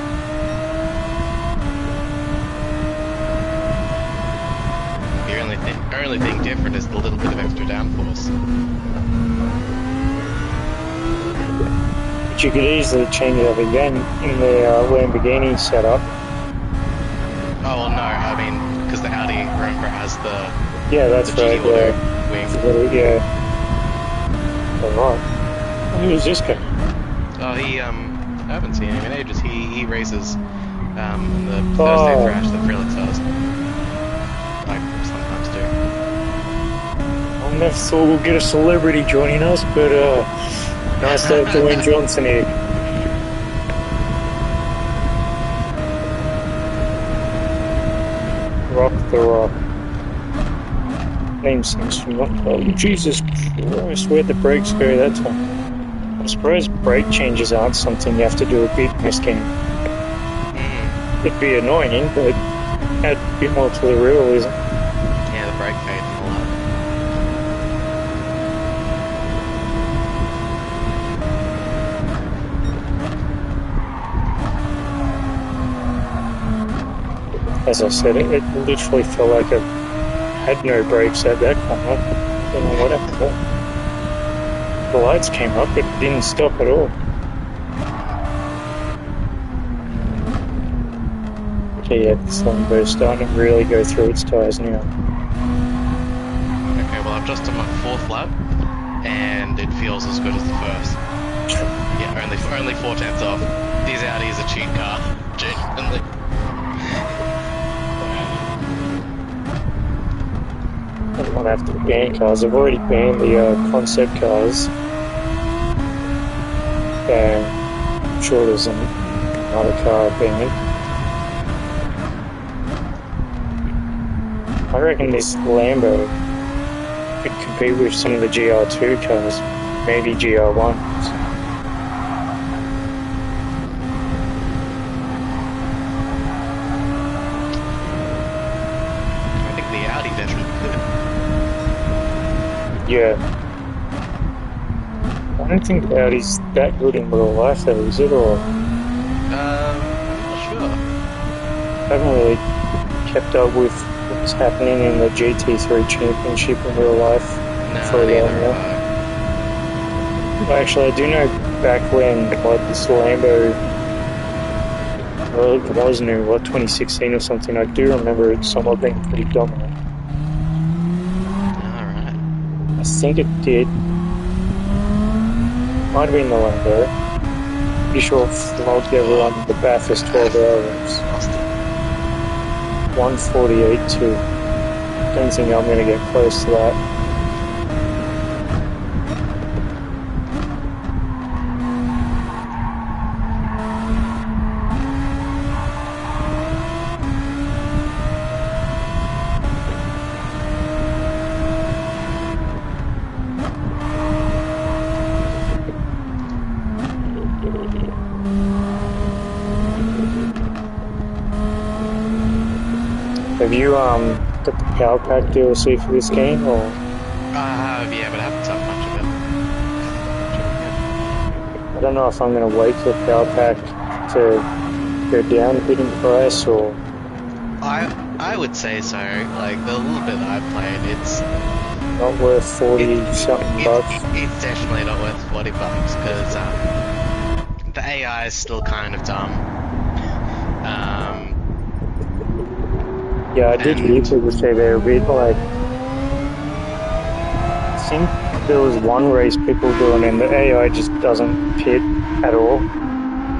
the only thing different is the little bit of extra downforce. But you could easily change it up again in the Lamborghini setup. Oh well, no, I mean, because the Audi, remember, has the that's the right. GT Auto wing. Yeah. All right. Who's this guy? Oh, I haven't seen him in ages. He races in the Thursday Thrash that Felix does. I sometimes do. I never thought we'll get a celebrity joining us, but nice to have Dwayne Johnson here. Rock the Rock. Name seems familiar. Oh, Jesus Christ, where'd the brakes go that time? I suppose brake changes aren't something you have to do a bit in this game. It'd be annoying, but add a bit more to the realism. Yeah, the brake fade and all that. As I said, it literally felt like it had no brakes at that corner. I don't know what happened there. The lights came up, but it didn't stop at all. Okay, yeah, this Lambo's starting to really go through its tyres now. Okay, well, I've just done my 4th lap. and it feels as good as the first. Yeah, only 4/10 off. These Audis a cheap car, genuinely. I might have to ban cars. I've already banned the concept cars. And I'm sure there's another car banned. I reckon this Lambo could compete with some of the GR2 cars, maybe GR1s. I think the Audi definitely could. Yeah. I don't think Audi's that good in real life though, is it? Or I'm not sure. I haven't really kept up with what's happening in the GT3 Championship in real life for a while now. Well, actually, I do know back when, like, this Lambo, well, it was new, what, 2016 or something, I do remember it somewhat being pretty dominant. Alright. I think it did. Might have been the Lambo. Pretty sure it flogged everyone in the Bathurst 12 hours. 148.2. Don't think I'm going to get close to that. Have you got the Power Pack DLC for this game, or? I have, yeah, but I haven't done much of it. I don't know if I'm going to wait for the Power Pack to go down a bit in price, or... I would say so. Like, the little bit that I've played, it's... not worth 40-something bucks. It's definitely not worth 40 bucks, because the AI is still kind of dumb. Yeah, I did hear people say they're a bit like... I think there was one race people doing and the AI just doesn't pit at all.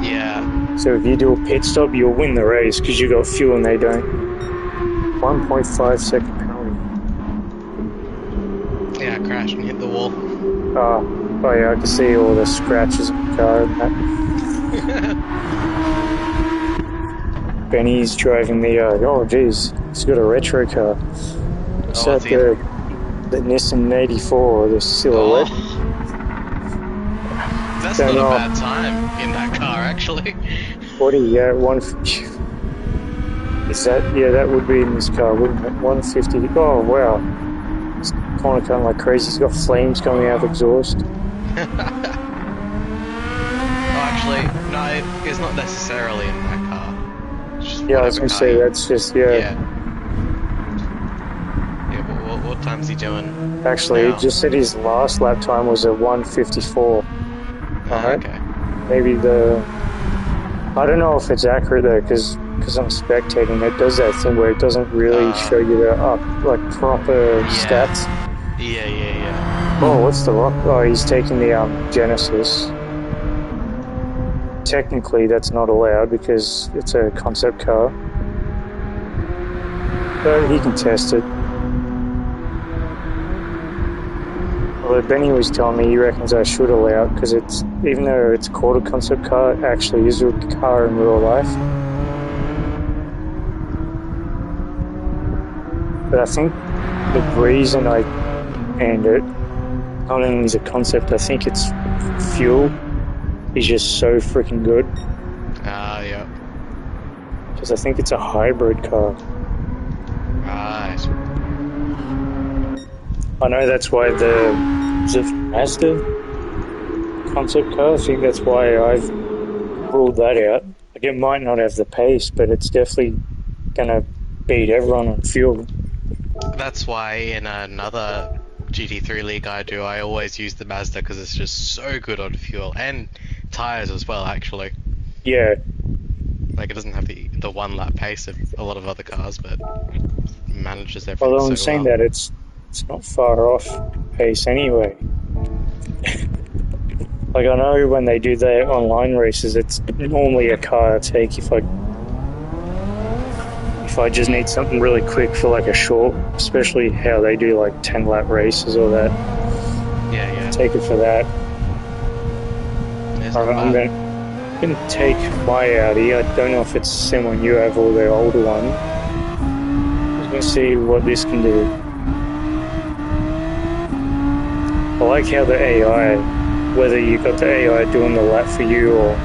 Yeah. So if you do a pit stop, you'll win the race because you got fuel and they don't. 1.5 second penalty. Yeah, I crashed and hit the wall. Oh yeah, I can see all the scratches in the car and that. Benny's driving the, oh geez, he's got a retro car. What's that, the Nissan 84, the Silhouette? Oh. That's not a bad time in that car, actually. 40, yeah, 150. Is that, yeah, that would be in this car, wouldn't it? 150, oh wow. It's kind of like crazy, it's got flames coming out of the exhaust. Actually, no, it's not necessarily in that car. Yeah, I was going to say, that's just, yeah, but what time's he doing? Actually, now? He just said his last lap time was a 1:54. Alright? Okay. Maybe I don't know if it's accurate though, because I'm spectating. It does that thing where it doesn't really show you the proper stats. Yeah. Oh, what's the rock? Oh, he's taking the Genesis. Technically, that's not allowed because it's a concept car. But he can test it. Although Benny was telling me he reckons I should allow it because it's, even though it's called a concept car, it actually is a car in real life. But I think the reason I banned it, not only is a concept, I think it's fuel is just so freaking good. Yeah. Because I think it's a hybrid car. Right. I know that's why the Mazda concept car, I think that's why I've ruled that out. Like, it might not have the pace, but it's definitely going to beat everyone on fuel. That's why in another GT3 league I always use the Mazda because it's just so good on fuel and tires as well, actually. Yeah. Like, it doesn't have the one lap pace of a lot of other cars, but manages everything. Although I'm saying that it's not far off pace anyway. Like, I know when they do their online races, it's normally a car I take if I just need something really quick for like a short, especially how they do like 10-lap races or that. Yeah. Take it for that. It's All not right, I'm bad. gonna take my Audi. I don't know if it's the same one you have or the older one. I'm gonna see what this can do. I like how the AI, whether you got the AI doing the lap for you or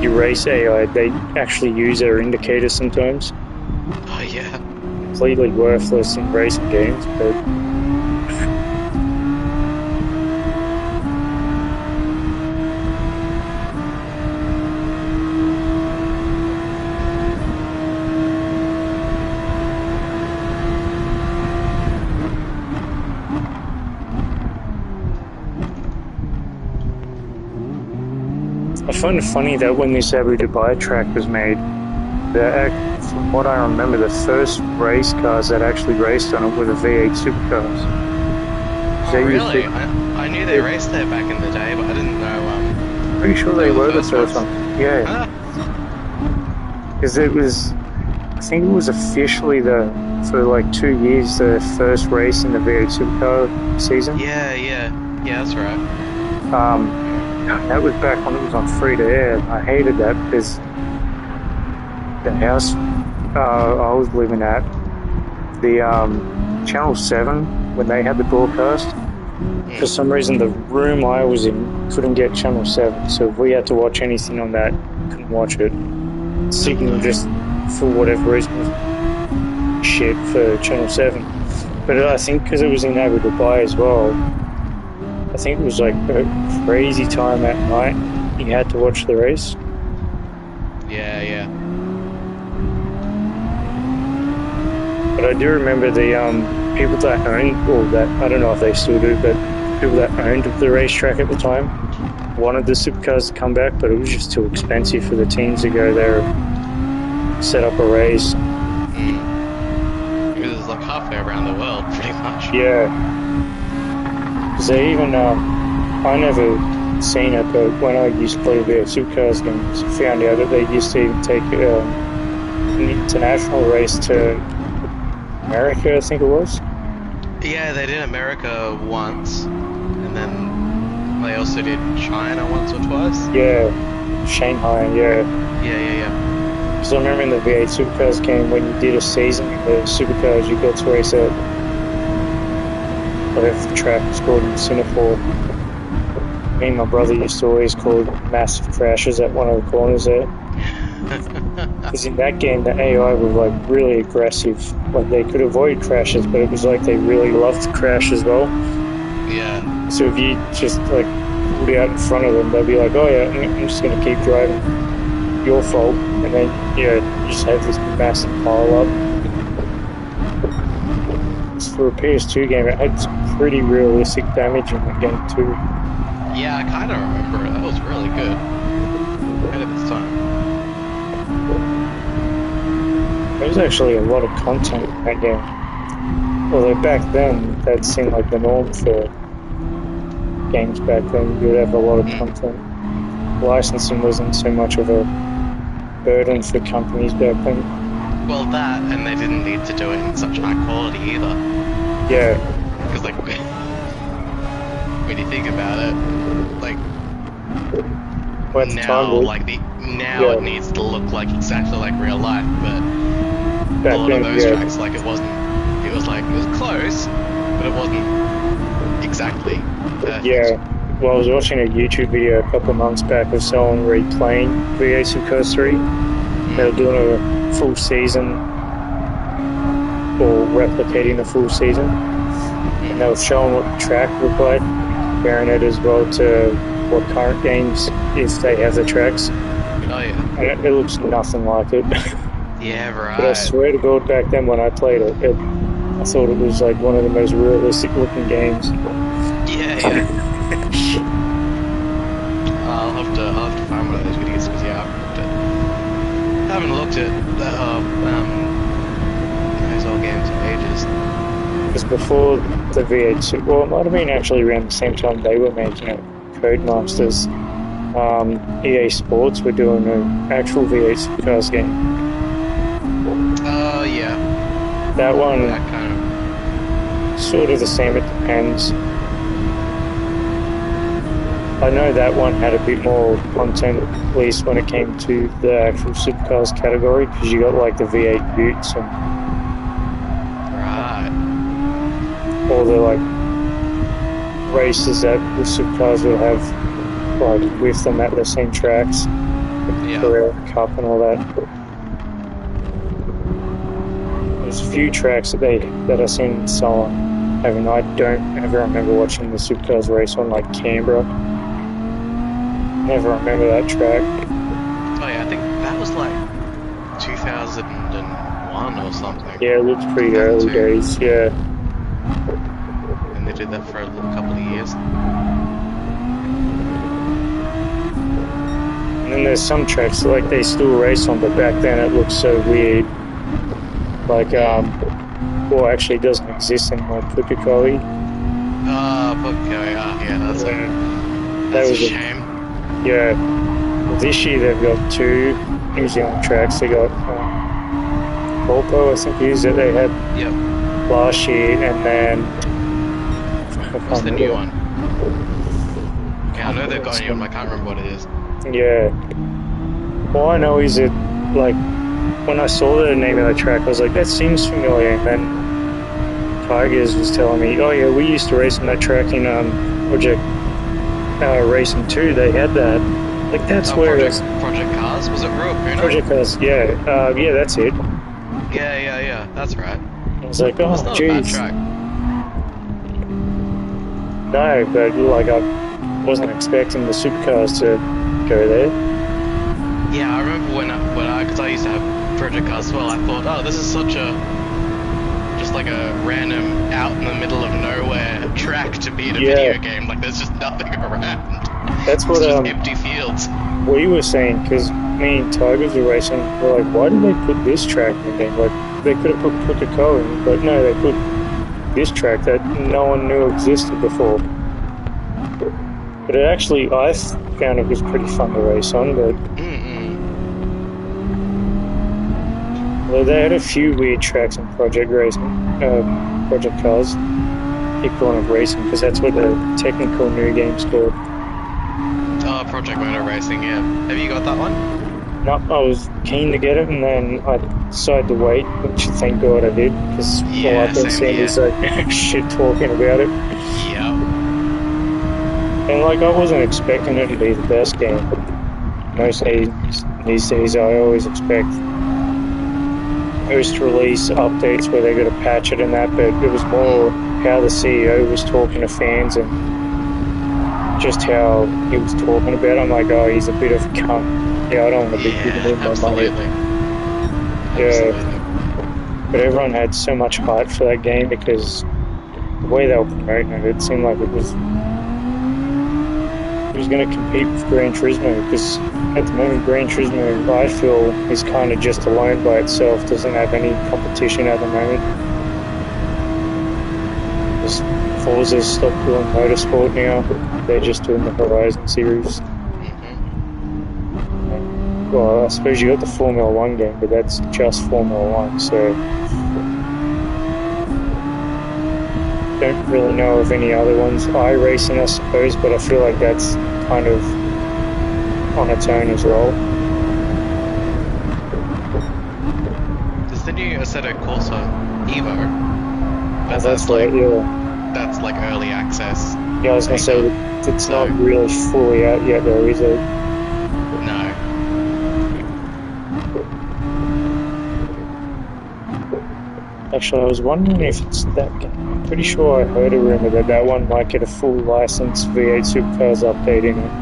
you race AI, they actually use their indicators sometimes. Oh yeah. Completely worthless in racing games, but I find it funny that when this Abu Dhabi track was made, from what I remember, the first race cars that actually raced on it were the V8 supercars. Oh They used to, really? I knew they raced there back in the day, but I didn't know pretty sure they they were the were the first first ones. ones. Yeah, Huh? because I think it was officially for like 2 years, the first race in the V8 supercar season. Yeah, that's right. That was back when it was on free to air. I hated that because the house I was living at, the Channel 7, when they had the broadcast, for some reason the room I was in couldn't get Channel 7, so if we had to watch anything on that, couldn't watch it. Signal just, for whatever reason, was shit for Channel 7. But I think because it was in Abu Dhabi as well, I think it was like a crazy time at night. You had to watch the race. Yeah. But I do remember the people that owned, or that, I don't know if they still do, but people that owned the racetrack at the time wanted the supercars to come back, but it was just too expensive for the teams to go there and set up a race. Because it's like halfway around the world, pretty much. Yeah. Because they even, I never seen it, but when I used to play the supercars games, I found out that they used to even take an international race to America, I think it was. Yeah, they did America once, and then they also did China once or twice. Yeah, Shanghai, yeah. Yeah. Because I remember in the V8 Supercars game, when you did a season in the Supercars, you got to race at whatever the track was called in Singapore. Me and my brother used to always call massive crashes at one of the corners there. Because in that game, the AI was like really aggressive. Like they could avoid crashes, but it was like they really loved to crash as well. Yeah. So if you just like pulled out in front of them, they'd be like, "Oh yeah, I'm just gonna keep driving. Your fault." And then you just have this massive pile up. For a PS2 game, it had some pretty realistic damage in the game too. Yeah, I kind of remember it. That was really good. Ahead of its time. There was actually a lot of content in that game. Although back then, that seemed like the norm for games back then. You would have a lot of content. Licensing wasn't so much of a burden for companies back then. Well, that, and they didn't need to do it in such high quality either. Yeah. Because, like, when you think about it, like, now, now it needs to look like exactly like real life, but back a lot then, of those tracks, like, it was close, but it wasn't exactly perfect. Yeah. Well, I was watching a YouTube video a couple of months back of someone replaying V8 Supercars 3. They were doing a full season, or replicating a full season, and they were showing what the track looked like, comparing it as well to what current games, if they have the tracks. Oh yeah. And it looks nothing like it. Yeah, right. But I swear to God, back then when I played it, I thought it was like one of the most realistic looking games. Yeah. I'll have to find one of those videos because I haven't looked at those old games in ages. Because before the V8 Super, well, it might have been actually around the same time they were making it. Codemasters, EA Sports were doing an actual V8 Supercars game. Oh, yeah. That one, That kind of... sort of the same, it depends. I know that one had a bit more content, at least when it came to the actual Supercars category, because you got like the V8 Utes and Right. all the like races that the Supercars would have like with them at the same tracks, Yeah. Carrera Cup and all that. There's a few tracks that I've seen in Solon. I mean, I don't ever remember watching the Supercars race on like Canberra. Never remember that track. Oh, yeah, I think that was like 2001 or something. Yeah, it looks pretty early days, yeah. And they did that for a couple of years. And then there's some tracks like they still race on, but back then it looks so weird. Like, well, actually it doesn't exist anymore, Pukekohe. Pukekohe, yeah, that's a shame. Yeah. This year they've got 2 New Zealand tracks. They got Volpo, I think it is, that they had last year, and then... What's the new one? Yeah, I know they've got a new one, I can't remember what it is. Yeah. All I know is that, like, when I saw the name of the track, I was like, that seems familiar. And then Tigers was telling me, oh yeah, we used to race on that track in Project Racing 2. They had that. Like, that's where Project Cars? Was it Ruapuna? Project Cars, yeah. Yeah, that's it. Yeah, that's right. I was like, oh, it's not geez. a bad track. No, but like I wasn't expecting the Supercars to go there. Yeah, I remember when because I used to have Project Cars as well, I thought, oh, this is such just like a random out in the middle of nowhere track to be in a video game. Like, there's just nothing around. That's what just empty fields. We were saying, because me and Tigers were racing, we're like, why did they put this track in there? Like, they could have put Pukekohe in, but no, they put this track that no one knew existed before. But it actually, I found it was pretty fun to race on, but... Well, they had a few weird tracks in Project Cars. Keep calling it racing, because that's what the technical new game's called. Oh, Project Motor Racing, yeah. Have you got that one? No, I was keen to get it, and then I decided to wait, which thank God I did, because all I've been seeing is like shit talking about it. Yeah. And like, I wasn't expecting it to be the best game. Most these days, I always expect post-release updates where they're going to patch it and that, but it was more how the CEO was talking to fans and just how he was talking about it. I'm like, oh, he's a bit of a cunt. Yeah, I don't want to be giving him my money. Yeah. But everyone had so much hype for that game because the way they were promoting it, it seemed like it was going to compete with Gran Turismo, because at the moment Gran Turismo, I feel, is kind of just alone by itself, doesn't have any competition at the moment. Because Forza's stopped doing motorsport now, they're just doing the Horizon series. Well, I suppose you got the Formula 1 game, but that's just Formula 1, so... Don't really know of any other ones. iRacing, I suppose, but I feel like that's kind of on its own as well. There's the new Assetto Corsa Evo. But that's like, that's like early access. Yeah, I was going to say, it's not really fully out yet though, is it? No. Actually, I was wondering if it's that game. I'm pretty sure I heard a rumour that that one might get a full license V8 Supercars update in it.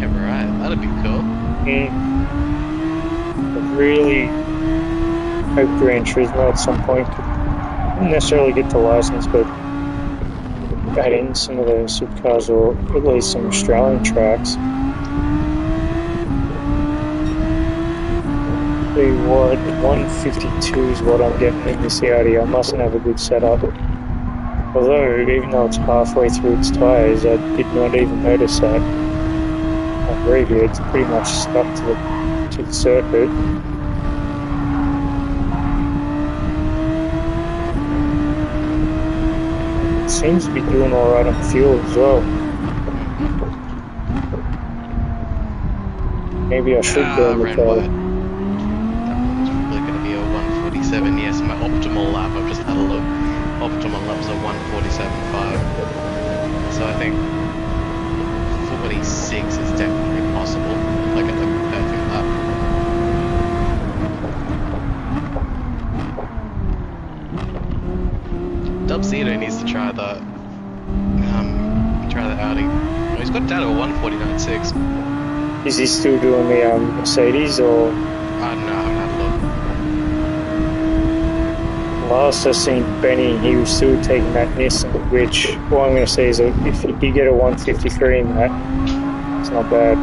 Yeah, right. That'd be cool. I really hope Gran Turismo at some point could necessarily get the license, but add in some of those Supercars, or at least some Australian tracks. What 152 is what I'm getting in this Audi. I mustn't have a good setup. Although, even though it's halfway through its tyres, I did not even notice that. I agree here, it's pretty much stuck to the circuit. It seems to be doing alright on fuel as well. Maybe I should burn the red car. word. It's probably going to be a 147. Yes, my optimal lap, I've just had a look. Optimal lap's a 147.5. So I think 46 is definitely possible. Like at the perfect lap. Dub Zito needs to try the Audi. Oh, he's got down to a 149.6. Is he still doing the Mercedes, or? I don't know, I haven't had a look. Last I seen Benny, he was still taking that Nissan, which all I'm going to say is that if you did get a 153 in that, it's not bad.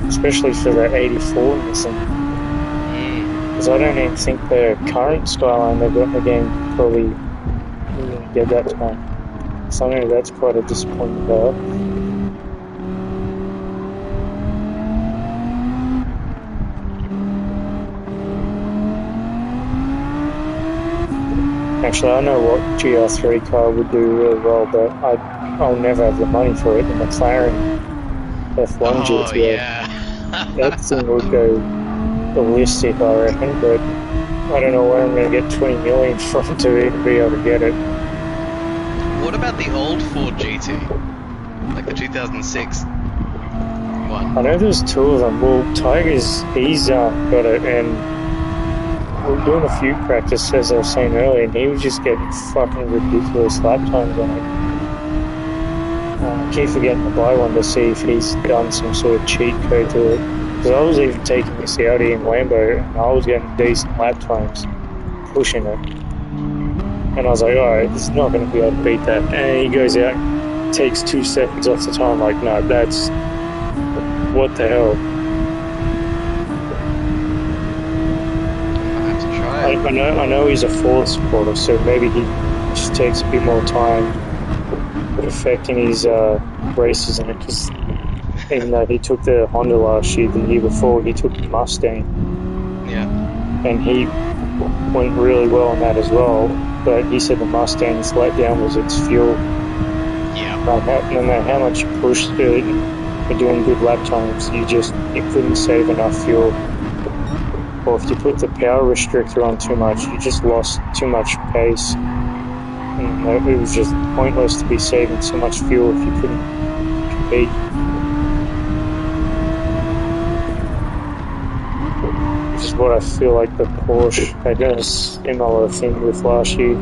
Especially for that 84 Nissan. Because I don't even think the current Skyline they've got in the game probably get that time. So I know that's quite a disappointing car. Actually, I know what GR3 car would do really well, but I'll never have the money for it. The McLaren F1 GTO. Yeah. That thing would go ballistic, I reckon, but I don't know where I'm going to get 20 million from to even be able to get it. What about the old Ford GT? Like the 2006 one? I know there's two of them. Well, Tiger's, he's got it, and we were doing a few practices, as I was saying earlier, and he was just getting fucking ridiculous lap times on it. I keep forgetting to buy one to see if he's done some sort of cheat code to it. Because I was even taking this Audi in Lambo, and I was getting decent lap times pushing it. And I was like, alright, this is not going to be able to beat that. And he goes out, takes 2 seconds off the time, like, no, that's... what the hell? I have to try it. I know he's a Ford supporter, so maybe he just takes a bit more time perfecting his races in it, because even though he took the Honda last year, the year before, he took the Mustang. Yeah. And he went really well on that as well, but he said the Mustang's letdown was its fuel. Yeah. No matter how much you pushed it for doing good lap times, you couldn't save enough fuel. Or if you put the power restrictor on too much, you just lost too much pace. And it was just pointless to be saving so much fuel if you couldn't compete. Which is what I feel like the Porsche had a similar thing with last year.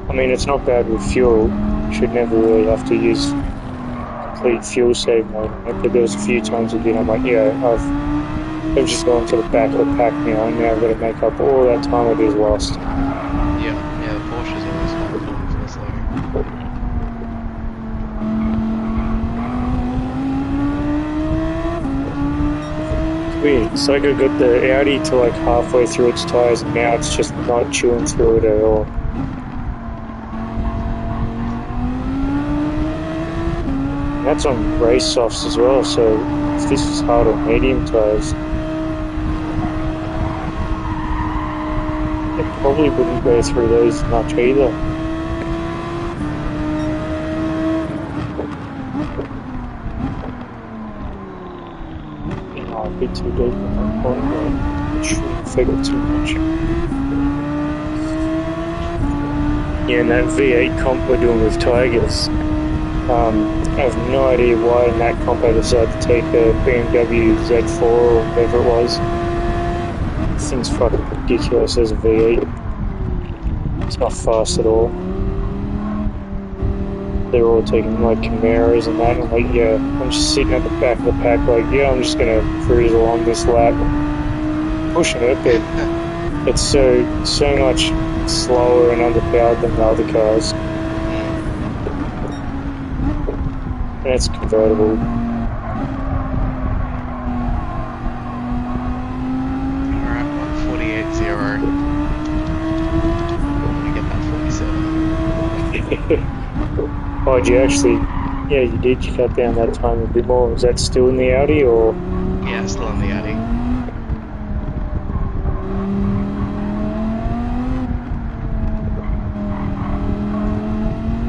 I mean, it's not bad with fuel. You should never really have to use complete fuel save mode on it, but there was a few times again I'm like, yeah, I've just gone to the back of the pack now, and now I've got to make up all that time I just lost. Yeah, the Porsche's always wonderful for this thing. It's weird. It's like I got the Audi to like halfway through its tyres, and now it's just not chewing through it at all. And that's on race softs as well, so if this was hard on medium tyres, it probably wouldn't go through those much either. A bit too deep at that point, but it shouldn't affect it too much. Yeah, and that V8 comp we're doing with Tigers, I have no idea why in that comp I decided to take a BMW Z4 or whatever it was. This thing's fucking ridiculous as a V8. It's not fast at all. They're all taking like Camaros and that, and I'm like, yeah, I'm just sitting at the back of the pack like, yeah, I'm just gonna cruise along this lap, pushing it, but it's so much slower and underpowered than the other cars. And it's convertible. Alright, 148 Oh, did you actually? Yeah, you did. You cut down that time a bit more. Is that still in the Audi or? Yeah, still on the Audi.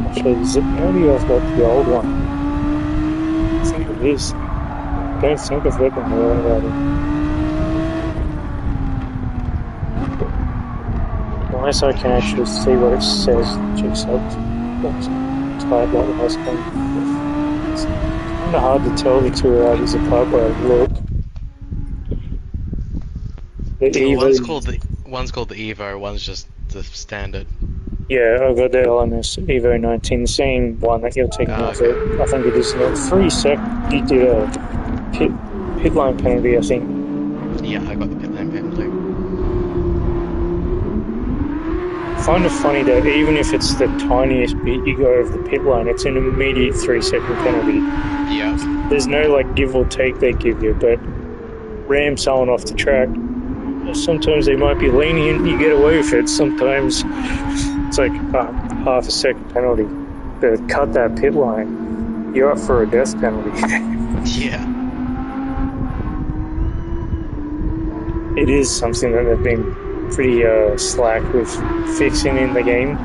Actually, is it the Audi? I've got the old one. I think it is. I don't think I've got the new Audi. Unless I can actually see what it says. G-sub. Tied like the last one. It's kind of hard to tell the two Audis apart by look. The Well, Evo. one's called the Evo, one's just the standard. Yeah, I've got the LMS Evo 19. The same one that you're taking off Okay. it. I think it is now 3 sec. You did a pit line penalty, I think. Yeah, I got the pit lane penalty. I find it funny that even if it's the tiniest bit you go over the pit line, it's an immediate 3-second penalty. Yeah. There's no like give or take they give you, but ram someone off the track. Sometimes they might be lenient, you get away with it. Sometimes it's like half a second penalty. But cut that pit line, you're up for a death penalty. Yeah. It is something that they've been pretty slack with fixing in the game.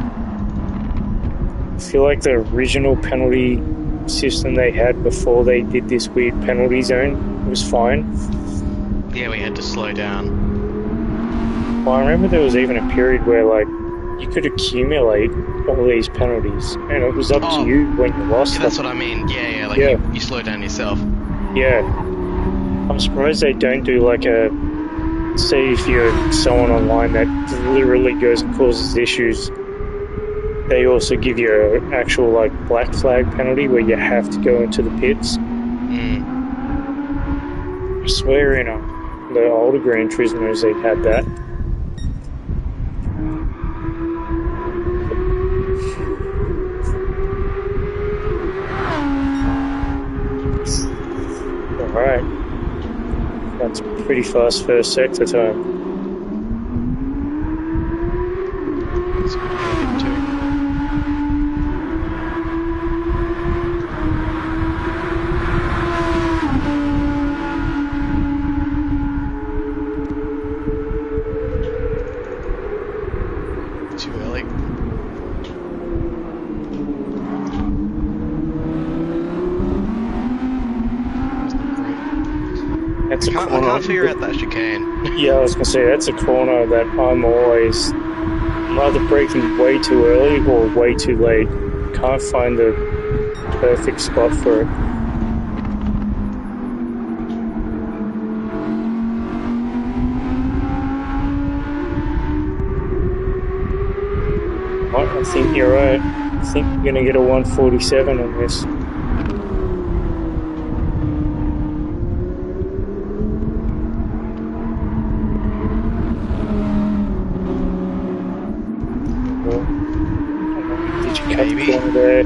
I feel like the original penalty system they had before they did this weird penalty zone was fine. Yeah, we had to slow down. Well, I remember there was even a period where like you could accumulate all these penalties, and it was up to you when you lost them. That's what I mean. Yeah, like you slow down yourself. Yeah. I'm surprised they don't do like a, say if you're someone online that literally goes and causes issues, they also give you an actual like black flag penalty where you have to go into the pits. I swear in the older Gran Turismos they had that. Alright. That's pretty fast first sector time. That's good to get too. Too early. That's a corner. I can't figure out that chicane. Yeah, I was going to say, that's a corner that I'm either braking way too early or way too late. Can't find the perfect spot for it. I think you're right. I think you're going to get a 147 on this. Did you cut the corner there?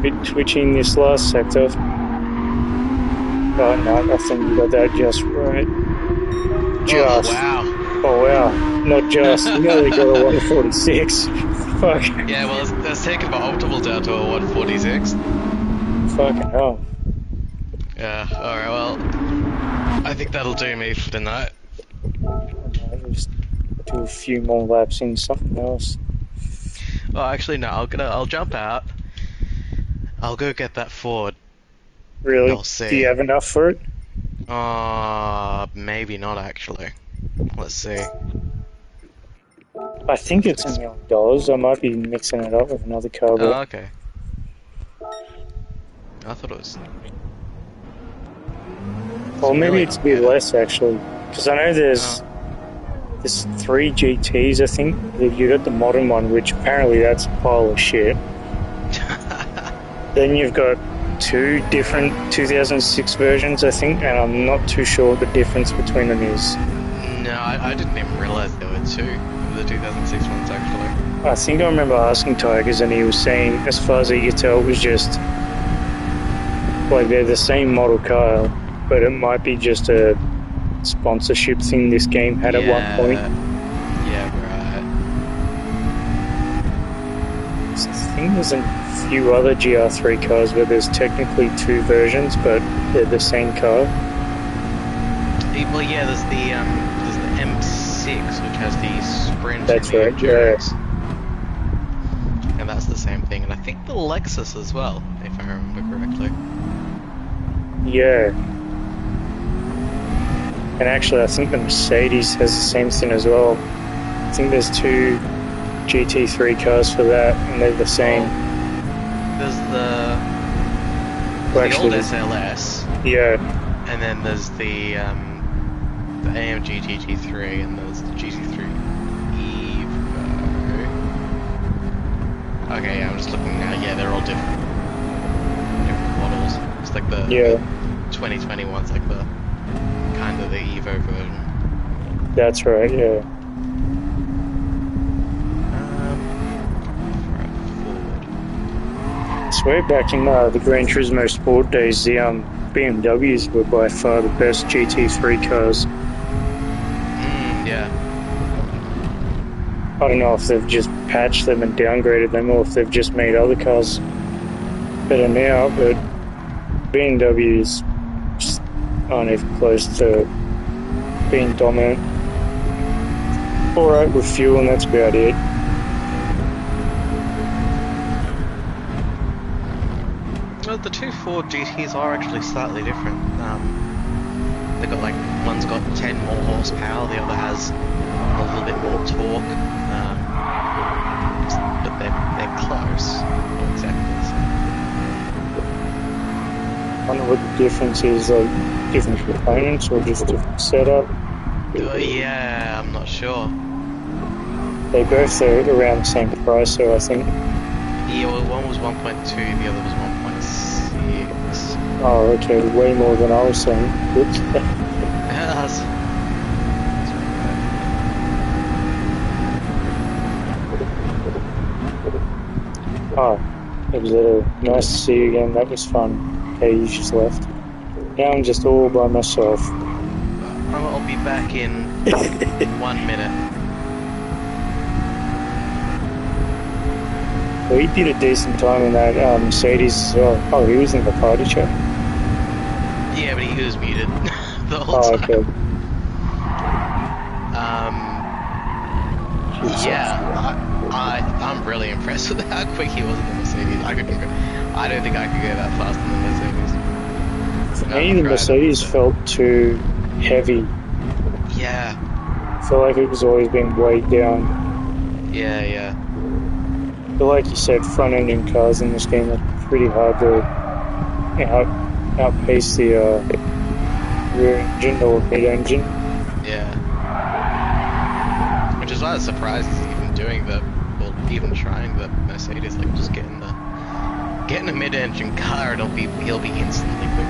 Bit twitching this last sector. Oh no, I think you got that just right. Just. Oh, wow. Oh wow. Not just. You nearly got a 146. Fuck. Yeah, well, that's taken my optimal down to a 146. Fucking hell. Yeah, alright, well, I think that'll do me for tonight. I'll just do a few more laps in something else. Well, actually, no, I'll jump out. I'll go get that Ford. Really? I'll see. Do you have enough for it? Maybe not actually. Let's see. I think it's $1 million. I might be mixing it up with another car. Oh, okay. I thought it was. Well, maybe it's a bit less actually, because I know there's 3 GTs. I think you got the modern one, which apparently that's a pile of shit. Then you've got 2 different 2006 versions, I think, and I'm not too sure what the difference between them is. No, I didn't even realize there were 2 of the 2006 ones actually. I think I remember asking Tigers, and he was saying, as far as he could tell, it was just like they're the same model car, but it might be just a sponsorship thing this game had at one point. Yeah, right. think there's a few other GR3 cars where there's technically two versions, but they're the same car. Well, yeah, there's the M6, which has the Sprint That's and the right, Endurance. And that's the same thing. And I think the Lexus as well, if I remember correctly. Yeah. And actually, I think the Mercedes has the same thing as well. I think there's two GT3 cars for that, and they're the same. There's the old SLS. Yeah. And then there's the AMG GT3, and there's the GT3 Evo. Okay, yeah, I'm just looking now. Yeah, they're all different models. It's like the 2021's like the kind of the Evo version. That's right, yeah. So way back in the Gran Turismo Sport days, the BMWs were by far the best GT3 cars. Yeah. I don't know if they've just patched them and downgraded them, or if they've just made other cars better now, but BMWs just aren't even close to being dominant. Alright with fuel, and that's about it. Well, the two Ford GTs are actually slightly different. They've got one's got 10 more horsepower, the other has a little bit more torque, but they're close, not exactly the same. I don't know what the difference is, like different components or just different setup. Yeah, I'm not sure. They both are around the same price, so I think. Yeah, well, one was 1.2, the other was 1.6. Oh, okay, way more than I was saying. Oops. That's Oh, it was nice to see you again. That was fun. Okay, you just left. Now I'm just all by myself. I'll be back in 1 minute. Well, he did a decent time in that Mercedes as well. Oh, he was in the party chat? Yeah, but he was muted the whole time. Okay. I'm really impressed with how quick he was in the Mercedes. I don't think I could go that fast in the Mercedes. For me, the Mercedes felt too heavy. Yeah. I feel like it was always being weighed down. Yeah. But like you said, front-engine cars in this game are pretty hard to outpace the rear engine or mid-engine. Yeah. Which is why I was surprised he's even doing even trying the Mercedes, just getting a mid-engine car, he'll be instantly quick.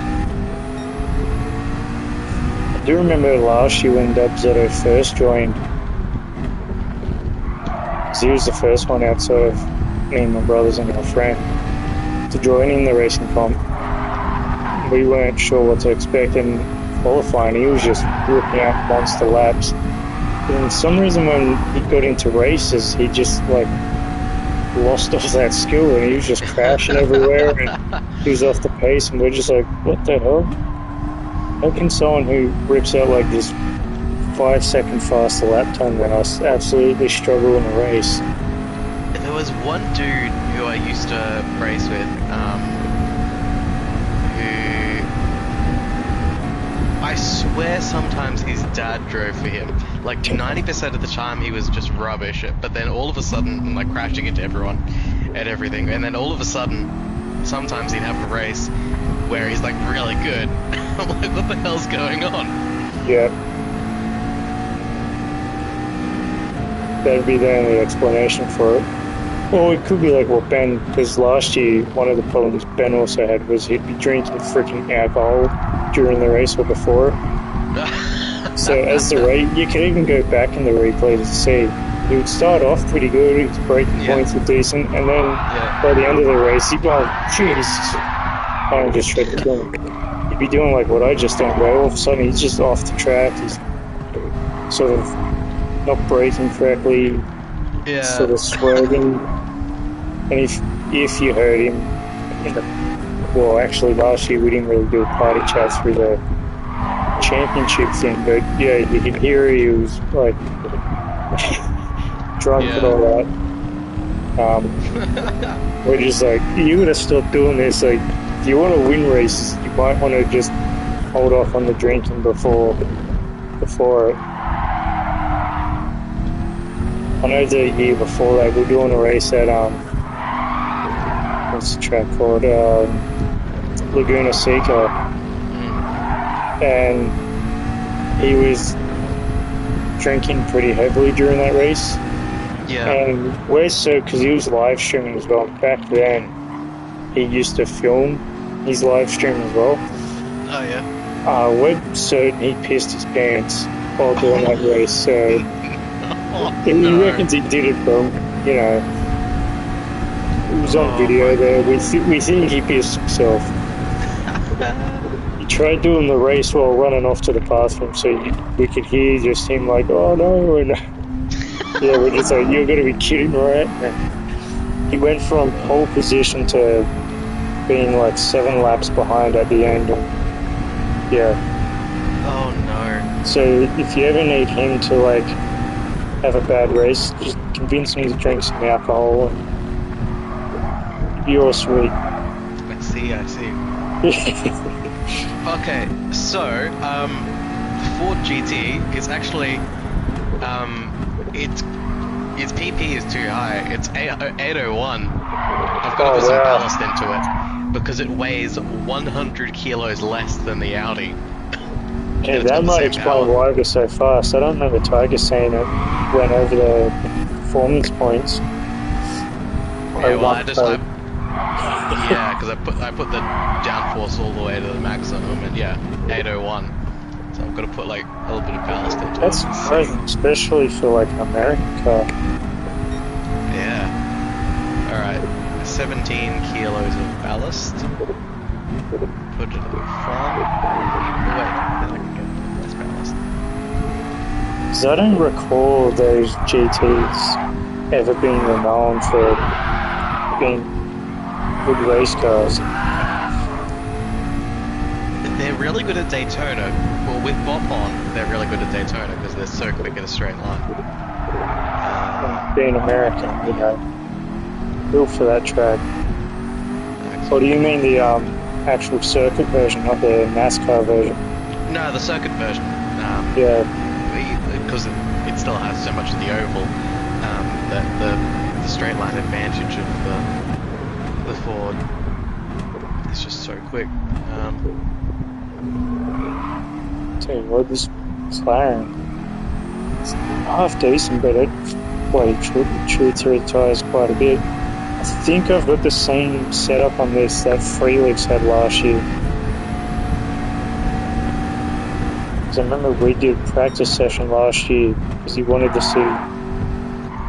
I do remember last year when Dubzetto first joined. He was the first one outside of me and my brothers and my friend to join in the racing comp. We weren't sure what to expect, and qualifying, he was just ripping out monster laps. But for some reason, when he got into races, he just lost all that skill, and he was just crashing everywhere, and he was off the pace, and we're just like, what the hell? How can someone who rips out this 5-second faster lap time than us absolutely struggle in a race? There was one dude who I used to race with, who I swear sometimes his dad drove for him. 90% of the time he was just rubbish, but then all of a sudden, crashing into everyone and everything, and then all of a sudden, sometimes he'd have a race where he's really good. I'm like, what the hell's going on? Yeah. That'd be the only explanation for it. Well, it could be like what Ben, because last year, one of the problems Ben also had was he'd be drinking freaking alcohol during the race or before. So as the race, you can even go back in the replay to see, he would start off pretty good, his braking points were decent, and then by the end of the race, he'd go, jeez, I just tried to kill him. He'd be doing what I just done, where all of a sudden he's just off the track, he's sort of not braking correctly, sort of swerving, and if you heard him in the, well, actually last year we didn't really do a party chat through the championship thing, but yeah, you could hear he was like drunk and all that. We're just like, you gotta stop doing this. Like, if you want to win races, you might want to just hold off on the drinking before it. I know the year before that we were doing a race at what's the track called, Laguna Seca, and he was drinking pretty heavily during that race. Yeah. And we're so, because he was live streaming as well. Back then, he used to film his live stream as well. Oh yeah. We're certain he pissed his pants while doing that race. So he reckons he did it, but you know, it was on video there. We think he pissed himself. He tried doing the race while running off to the bathroom, so we could hear just him like, "Oh no!" And yeah, we're just like, "You're gonna be kidding, right?" And he went from pole position to being like 7 laps behind at the end. And, yeah. Oh no. So if you ever need him to like have a bad race, just convince him to drink some alcohol and be all sweet. I see. Okay, so the Ford GT is actually its PP is too high. It's 801. I've got to put some ballast into it because it weighs 100 kilos less than the Audi. Yeah, that might explain why it was so fast. I don't remember Tiger saying it went over the performance points. Yeah, well, because I put the downforce all the way to the maximum, and yeah, 801. So I've got to put like a little bit of ballast into it. That's surprising, especially for like an American car. Yeah. All right, 17 kilos of ballast. Put it in the front. Wait, then I can get less ballast. Because I don't recall those GTs ever being renowned for being good race cars. They're really good at Daytona. Well, with Bop on, they're really good at Daytona because they're so quick in a straight line. Being American, you know, built for that track. Or do you mean the actual circuit version, not the NASCAR version? No, the circuit version. Yeah. Because it still has so much of the oval, that the straight line advantage of the Ford is just so quick. Tell you what, this McLaren, it's half decent, but it chewed through the tyres quite a bit. I think I've got the same setup on this that Freelix had last year. Because I remember we did a practice session last year because he wanted to see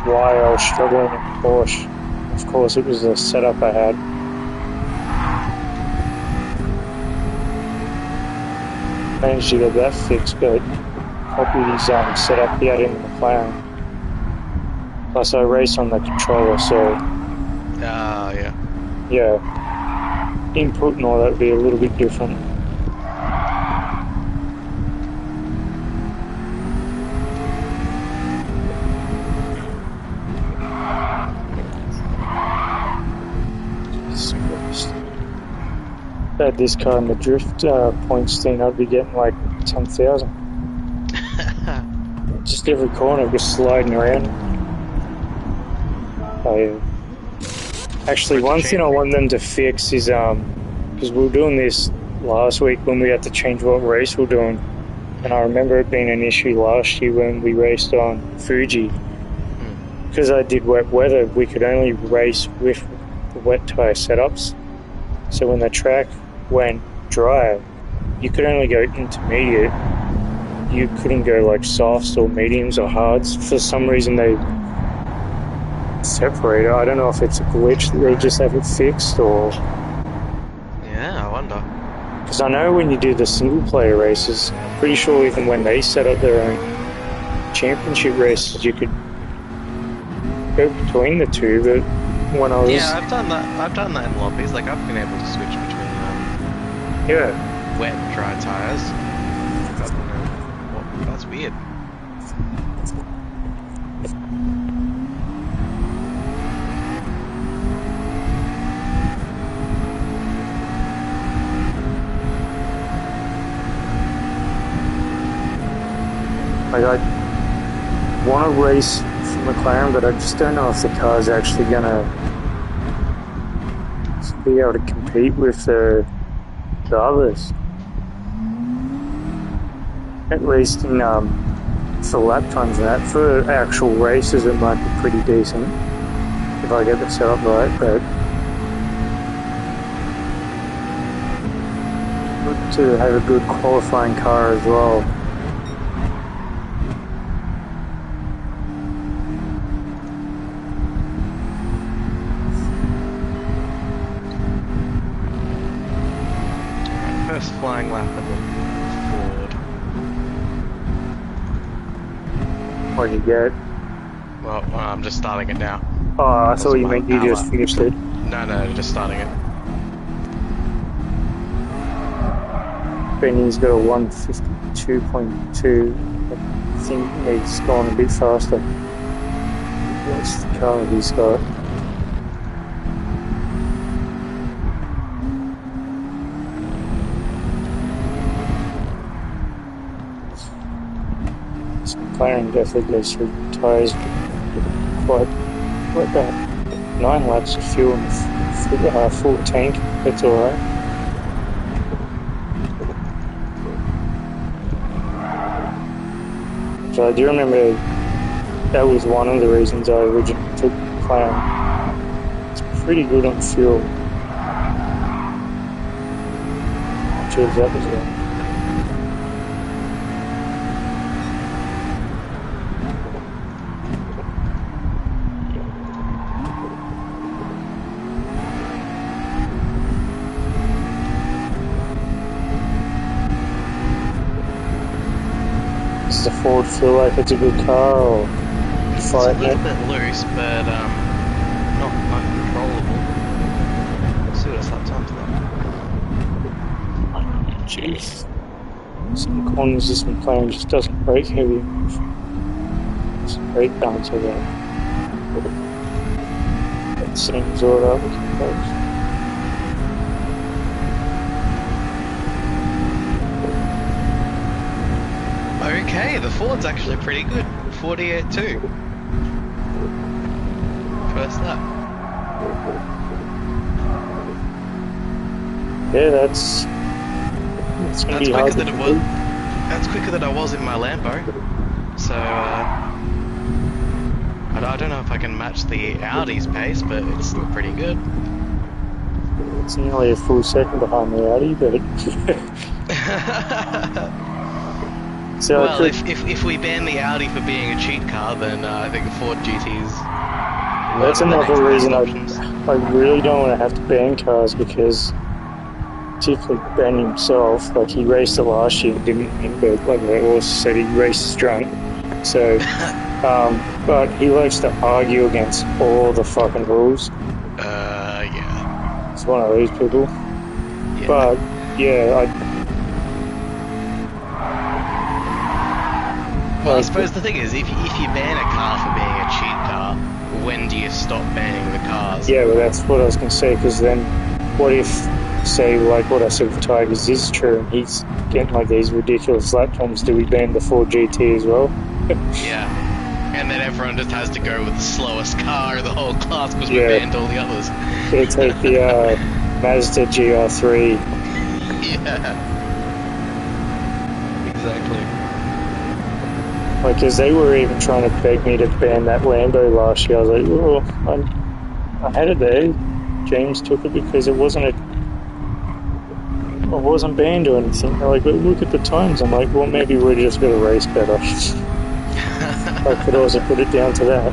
why I was struggling in Porsche. Of course, it was the setup I had. Managed to get that fixed, but copied his setup he had in the McLaren. Plus, I race on the controller, so yeah. Yeah, input and all that would be a little bit different. Had this car in the drift points thing, I'd be getting like 10,000. Just every corner, just sliding around. Oh yeah. Actually, one thing I want them to fix is because we were doing this last week when we had to change what race we're doing, and I remember it being an issue last year when we raced on Fuji. Because I did wet weather, we could only race with the wet tyre setups. So when the track went dry, you could only go intermediate. You couldn't go like softs or mediums or hards. For some reason they separate it. I don't know if it's a glitch that they just have it fixed or... Yeah, I wonder. Because I know when you do the single player races, I'm pretty sure even when they set up their own championship races, you could go between the two, but when I was... Yeah, I've done that. I've done that in lobbies. Like I've been able to switch between Yeah. wet and dry tires. I don't know. What, that's weird. Like, I want to race for McLaren, but I just don't know if the car's actually gonna be able to compete with the others. At least in for lap times and that. For actual races, it might be pretty decent if I get the setup right. But good to have a good qualifying car as well. First flying lap of the Ford. What do you get? Well, I'm just starting it now. Oh, I thought you meant you just finished it. No, just starting it. Benny's got a 152.2. I think he's gone a bit faster. What's the car he's got? This McLaren definitely goes through tyres quite bad. 9 laps of fuel and full tank. That's alright. So I do remember that was one of the reasons I originally took McLaren. It's pretty good on fuel. Cheers up as well. Does the Ford feel like it's a good car, or It's a little bit loose, but not uncontrollable. Let's see what it's lap time to that. jeez, some corners this McLaren just doesn't brake heavy. It's a brake balance of that. That seems all up with the folks. Okay, the Ford's actually pretty good. 48.2. First lap. Yeah, that's gonna be hard quicker than to it was. That's quicker than I was in my Lambo. So I don't know if I can match the Audi's pace, but it's still pretty good. It's nearly a full second behind the Audi, but so well, if we ban the Audi for being a cheat car, then I think the Ford GT's. That's another reason I really don't want to have to ban cars, because particularly Ben himself, like he raced it last year and didn't win, but like I also said, he races drunk. So, but he likes to argue against all the fucking rules. Yeah. It's one of these people. Yeah. But yeah, Well, I suppose the thing is, if you ban a car for being a cheat car, when do you stop banning the cars? yeah, well, that's what I was going to say, because then what if, say, like what I said for Tigers is true, and he's getting like these ridiculous lap times, do we ban the Ford GT as well? Yeah. And then everyone just has to go with the slowest car in the whole class because we Yeah. banned all the others. They take the Mazda GR3. Yeah. Exactly. Like, because they were even trying to beg me to ban that Lambo last year. I was like, well, I had it there. James took it because it wasn't banned or anything. They're like, but look at the times. I'm like, well, maybe we're just going to race better. I could also put it down to that.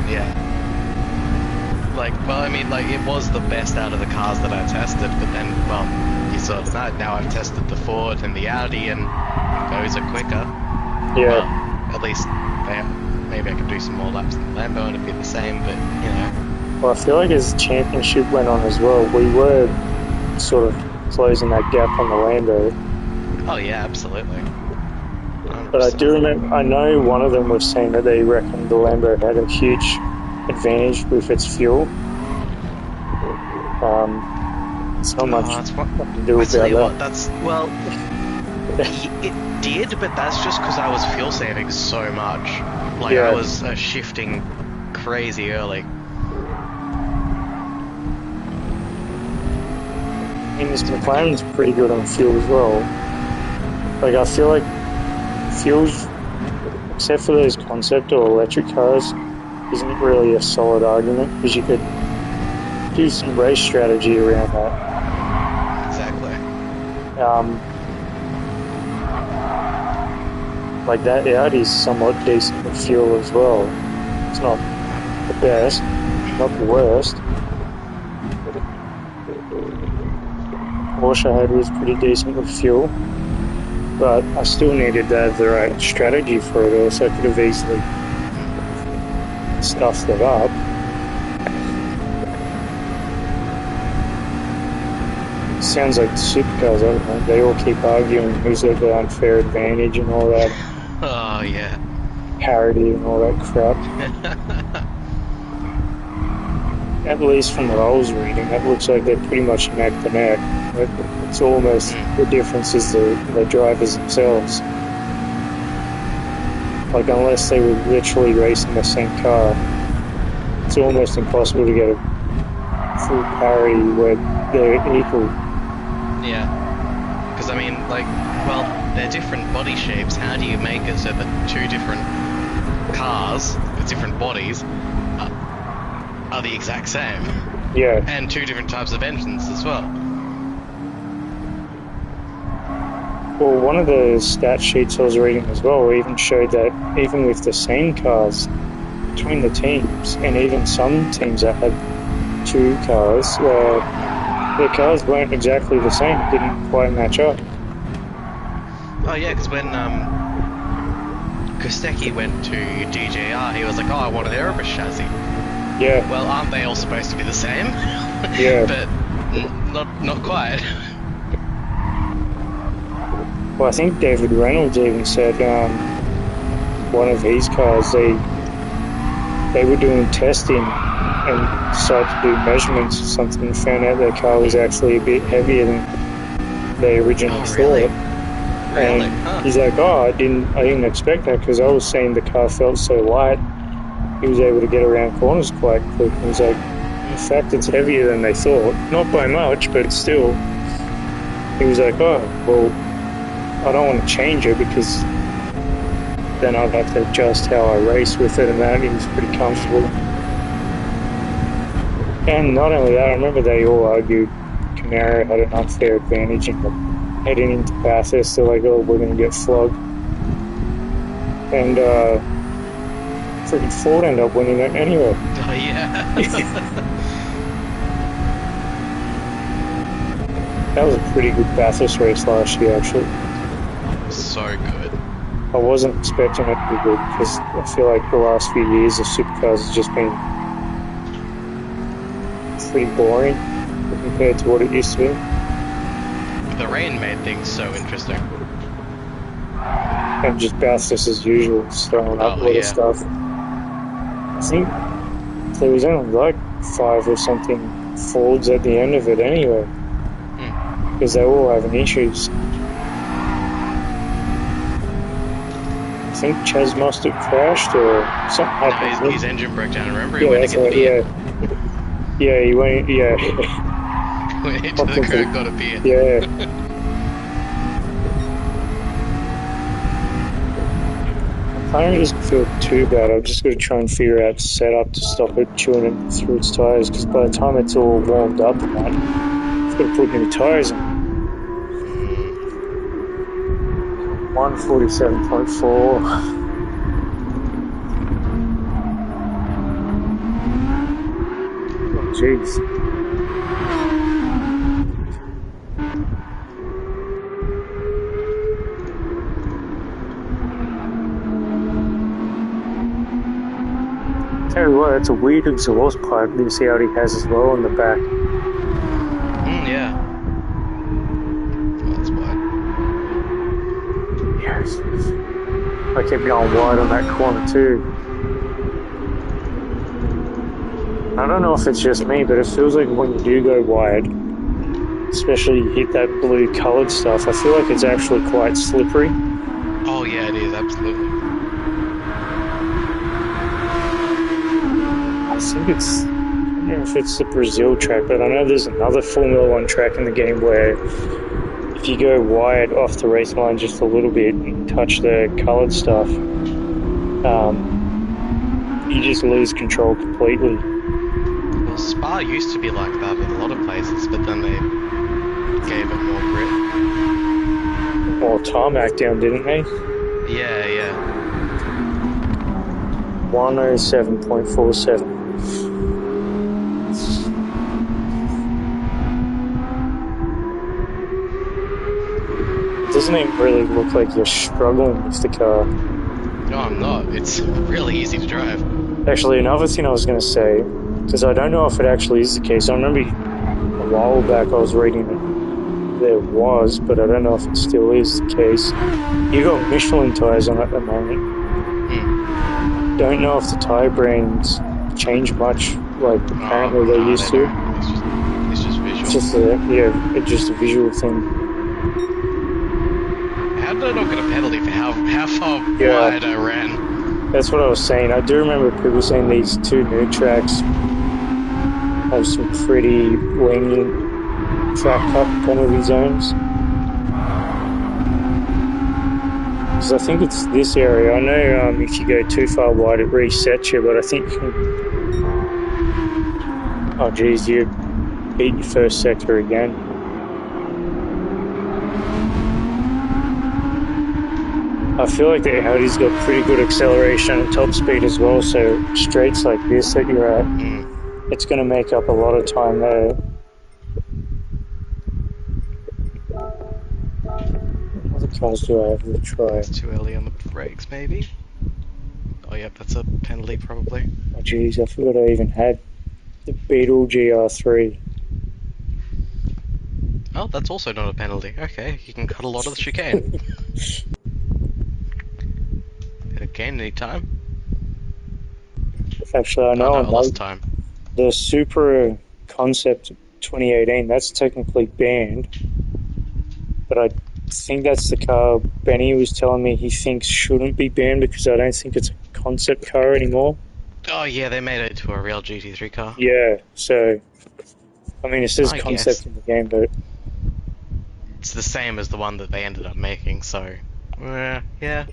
Yeah. Like, well, I mean, like, it was the best out of the cars that I tested, but then, well, you saw tonight, now I've tested the Ford and the Audi, and those are quicker. Yeah. Well, at least, maybe I could do some more laps than the Lambo and it'd be the same, but, you know. Well, I feel like as the championship went on as well, we were sort of closing that gap on the Lando. Oh yeah, absolutely. 100%. But I do remember, I know one of them was saying that they reckoned the Lambo had a huge advantage with its fuel. It's not much that's what, to do I tell about you that. what, that's, well, it did, but that's just because I was fuel saving so much. Like, Yeah. I was shifting crazy early. I mean, this McLaren's pretty good on fuel as well. Like, I feel like fuels, except for those concept or electric cars, isn't really a solid argument because you could do some race strategy around that. Exactly. Like that Audi's somewhat decent with fuel as well. It's not the best, not the worst. Porsche I had was pretty decent with fuel, but I still needed to have the right strategy for it, or else I could have easily stuffed it up. Sounds like the supercars, I don't know, they all keep arguing who's got the unfair advantage and all that. Oh yeah. Parity and all that crap. At least from what I was reading, that looks like they're pretty much neck to neck. It's almost the difference is the drivers themselves. Like, unless they were literally racing the same car, it's almost impossible to get a full parity where they're equal. Yeah. Because, I mean, like, well, they're different body shapes. How do you make it so that two different cars with different bodies are the exact same? Yeah. And two different types of engines as well. Well, one of the stat sheets I was reading as well even showed that even with the same cars between the teams, and even some teams that had two cars, their cars weren't exactly the same. It didn't quite match up. Oh yeah, because when Kostecki went to DJR, he was like, oh, I want an Erebus chassis. Yeah. Well, aren't they all supposed to be the same? Yeah. But not quite. Well, I think David Reynolds even said one of his cars, they were doing testing and decided to do measurements or something and found out their car was actually a bit heavier than they originally Really? thought. Really? And Huh. he's like, oh, I didn't expect that because I was saying the car felt so light. He was able to get around corners quite quick. And he's like, in fact, it's heavier than they thought. Not by much, but still. He was like, oh, well, I don't want to change it because then I'd have to adjust how I race with it and that. He was pretty comfortable. And not only that, I remember they all argued Camaro had an unfair advantage in heading into Bathurst. They're like, oh, we're going to get flogged. And freaking Ford ended up winning it anyway. Oh yeah. That was a pretty good Bathurst race last year, actually. So good. I wasn't expecting it to be good because I feel like the last few years of supercars has just been pretty boring compared to what it used to be. The rain made things so interesting. And just Bathurst as usual, just throwing up a lot of stuff. I think there was only like 5 or something Fords at the end of it anyway, because they were all having issues. I think Chaz must have crashed or something happened. No, his engine broke down. Remember, he went to get the beer. Yeah, he went. Yeah. Went into the curb, got a beer. Yeah. I doesn't feel too bad. I've just got to try and figure out setup to stop it chewing it through its tyres, because by the time it's all warmed up and that, I've got to put new tyres in. 147.4. Oh, jeez. Tell you what, it's a weird exhaust pipe this Audi has as well in the back. Yeah. Oh, that's wide. Yes. I kept going wide on that corner too. I don't know if it's just me, but it feels like when you do go wide, especially you hit that blue coloured stuff, I feel like it's actually quite slippery. Oh yeah, it is, absolutely. I think it's, I don't know if it's the Brazil track, but I know there's another Formula One track in the game where if you go wide off the race line just a little bit and touch the coloured stuff, you just lose control completely. Well, Spa used to be like that in a lot of places, but then they gave it more grip. More tarmac down, didn't they? Yeah, yeah. 107.47. It doesn't even really look like you're struggling with the car. No, I'm not. It's really easy to drive. Actually, another thing I was going to say, because I don't know if it actually is the case. I remember a while back I was reading that there was, but I don't know if it still is the case. You got Michelin tyres on at the moment. Don't know if the tyre brands change much, like apparently they used to. It's just visual. It's just it's just a visual thing. How did I not get a penalty for how far wide I ran? That's what I was saying. I do remember people saying these two new tracks have some pretty lenient track cut penalty zones. Because I think it's this area. I know if you go too far wide, it resets you, but I think you can... Oh, geez, you beat your first sector again. I feel like the Audi's got pretty good acceleration and top speed as well, so straights like this that you're at, it's going to make up a lot of time there. What other cars do I have to try? It's too early on the brakes, maybe? Oh, yep, that's a penalty, probably. Oh, geez, I forgot I even had the Beetle GR3. Oh, that's also not a penalty. Okay, you can cut a lot of the chicane. Did it gain any time? Actually, I know I lost time. The Supra Concept 2018, that's technically banned, but I think that's the car Benny was telling me he thinks shouldn't be banned because I don't think it's a concept car anymore. Oh yeah, they made it to a real GT3 car. Yeah, so I mean it says concept in the game, but it's the same as the one that they ended up making, so yeah.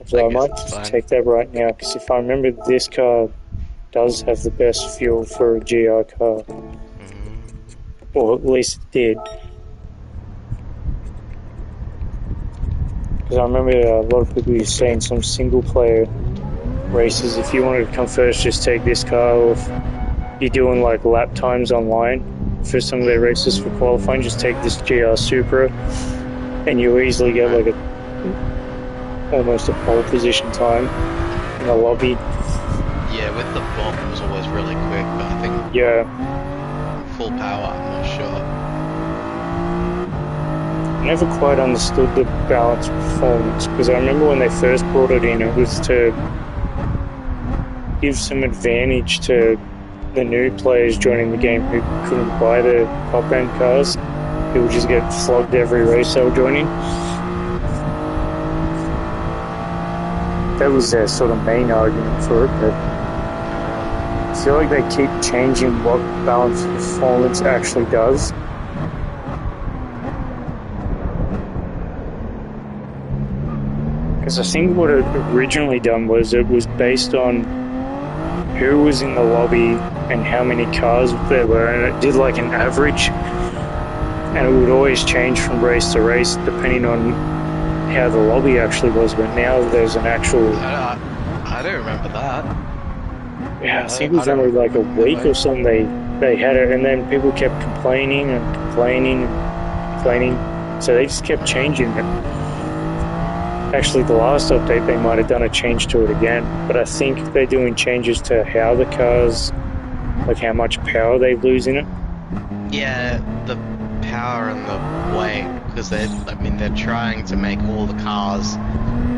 So I might just take that right now, because if I remember, this car does have the best fuel for a GR car. Or at least it did. Because I remember a lot of people used to say in some single player races, if you wanted to come first, just take this car, or if you're doing like lap times online for some of their races for qualifying, just take this GR Supra and you easily get like almost a pole position time in the lobby. Yeah, with the bomb it was always really quick, but I think full power, I'm not sure. I never quite understood the balance performance, because I remember when they first brought it in, it was to give some advantage to the new players joining the game who couldn't buy the top end cars. Who would just get flogged every race they were joining. That was their sort of main argument for it, but I feel like they keep changing what balance performance actually does. Because I think what it originally done was it was based on who was in the lobby and how many cars there were, and it did like an average, and it would always change from race to race depending on how the lobby actually was. But now there's an actual... I don't remember that. Yeah, I think it was only like a week or something they had it, and then people kept complaining and complaining and complaining, so they just kept changing it. Actually, the last update they might have done a change to it again, but I think they're doing changes to how the cars, like how much power they lose in it. Yeah, the power and the weight, because they're trying to make all the cars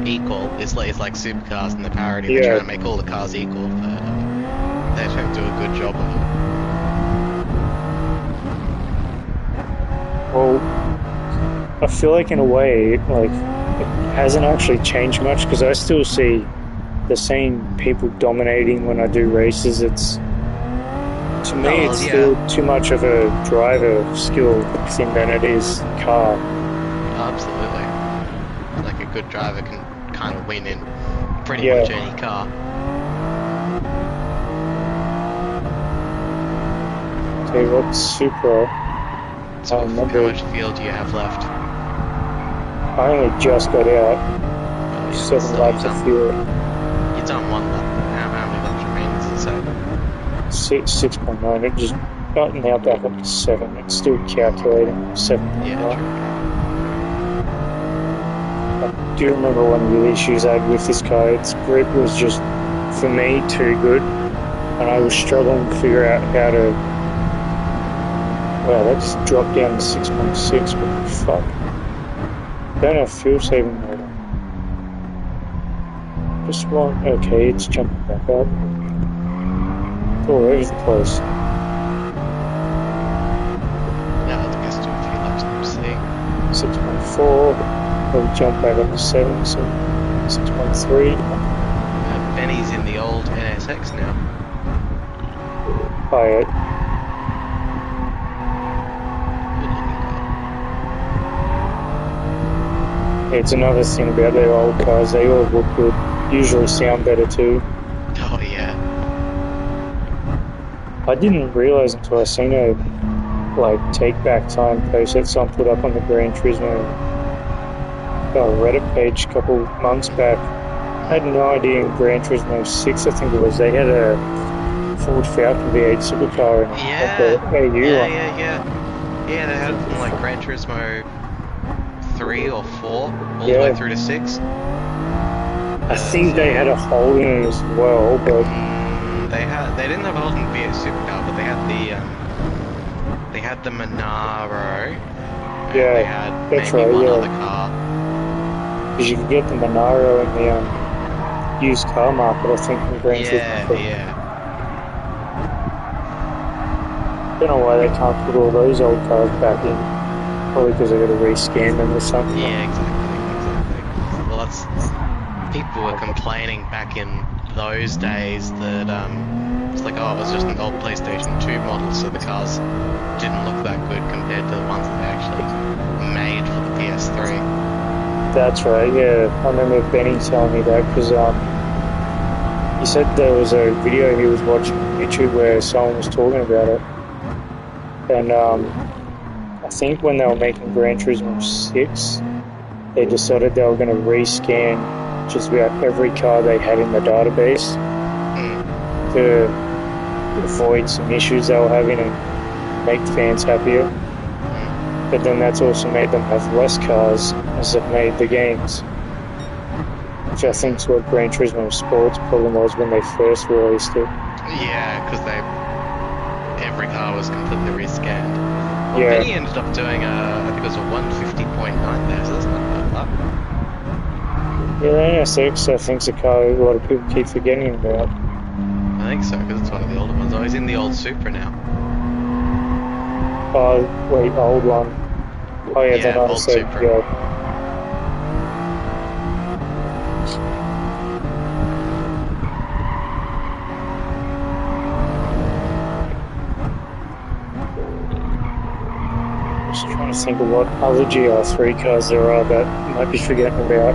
equal. It's like supercars and the parody. They're trying to make all the cars equal, but they don't do a good job of it. Well, I feel like in a way, like, it hasn't actually changed much because I still see the same people dominating when I do races. To me, it's still too much of a driver skill thing than it is car. Absolutely. Like a good driver can kind of win in pretty much any car. Tell you what, Supra. So how much fuel do you have left? I only just got out. 7 laps of fuel. You've done 1 lap. How many laps remain, does it say? 6.9. It just got now back up to 7. It's still calculating 7.9. Yeah, true. I do remember one of the issues I had with this car. Its grip was just, for me, too good. And I was struggling to figure out how to... Wow, that just dropped down to 6.6. What the fuck? Don't have fuel saving mode. Just one. Okay, it's jumping back up. It's all over the place. Now let's guess to a few laps and see. 6.4. We'll jump back up to 7, so 6.3. Benny's in the old NSX now. Oh, yeah. It's another thing about their old cars, they all look good, usually sound better too. Oh yeah. I didn't realise until I seen a take back time post that someone put up on the Gran Turismo Reddit page a couple months back. I had no idea in Gran Turismo 6, I think it was, they had a Ford Falcon V8 supercar in the AU one. Yeah, they had it from like Gran Turismo 3 or 4 all the way through to 6. I think they had a Holden as well, but they didn't have a Holden V8 supercar, but they had the Monaro. Yeah, they had that's maybe right. One other car. Because you could get the Monaro in the used car market, I think, in Gran Turismo. Yeah. I don't know why they can't put all those old cars back in. Probably because they've got to rescan them or something. Yeah, exactly. Well, people were complaining back in those days that it's like, oh, it was just an old PlayStation 2 model, so the cars didn't look that good compared to the ones that they actually made for the PS3. That's right, yeah. I remember Benny telling me that because he said there was a video he was watching on YouTube where someone was talking about it. And I think when they were making Gran Turismo 6, they decided they were going to rescan just about every car they had in the database to avoid some issues they were having and make fans happier. But then that's also made them have less cars as it made the games. Which I think is what Gran Turismo Sport's problem was when they first released it. Yeah, because every car was completely rescanned. Well, yeah. Benny ended up doing I think it was a 150.9 there, so that's not bad. Yeah, the NSX I think is a car a lot of people keep forgetting about. I think so, because it's one of the older ones. Oh, he's in the old Supra now. Oh, wait, old one. Oh yeah, the old Supra. Yeah. Just trying to think of what other GR3 cars there are that I might be forgetting about.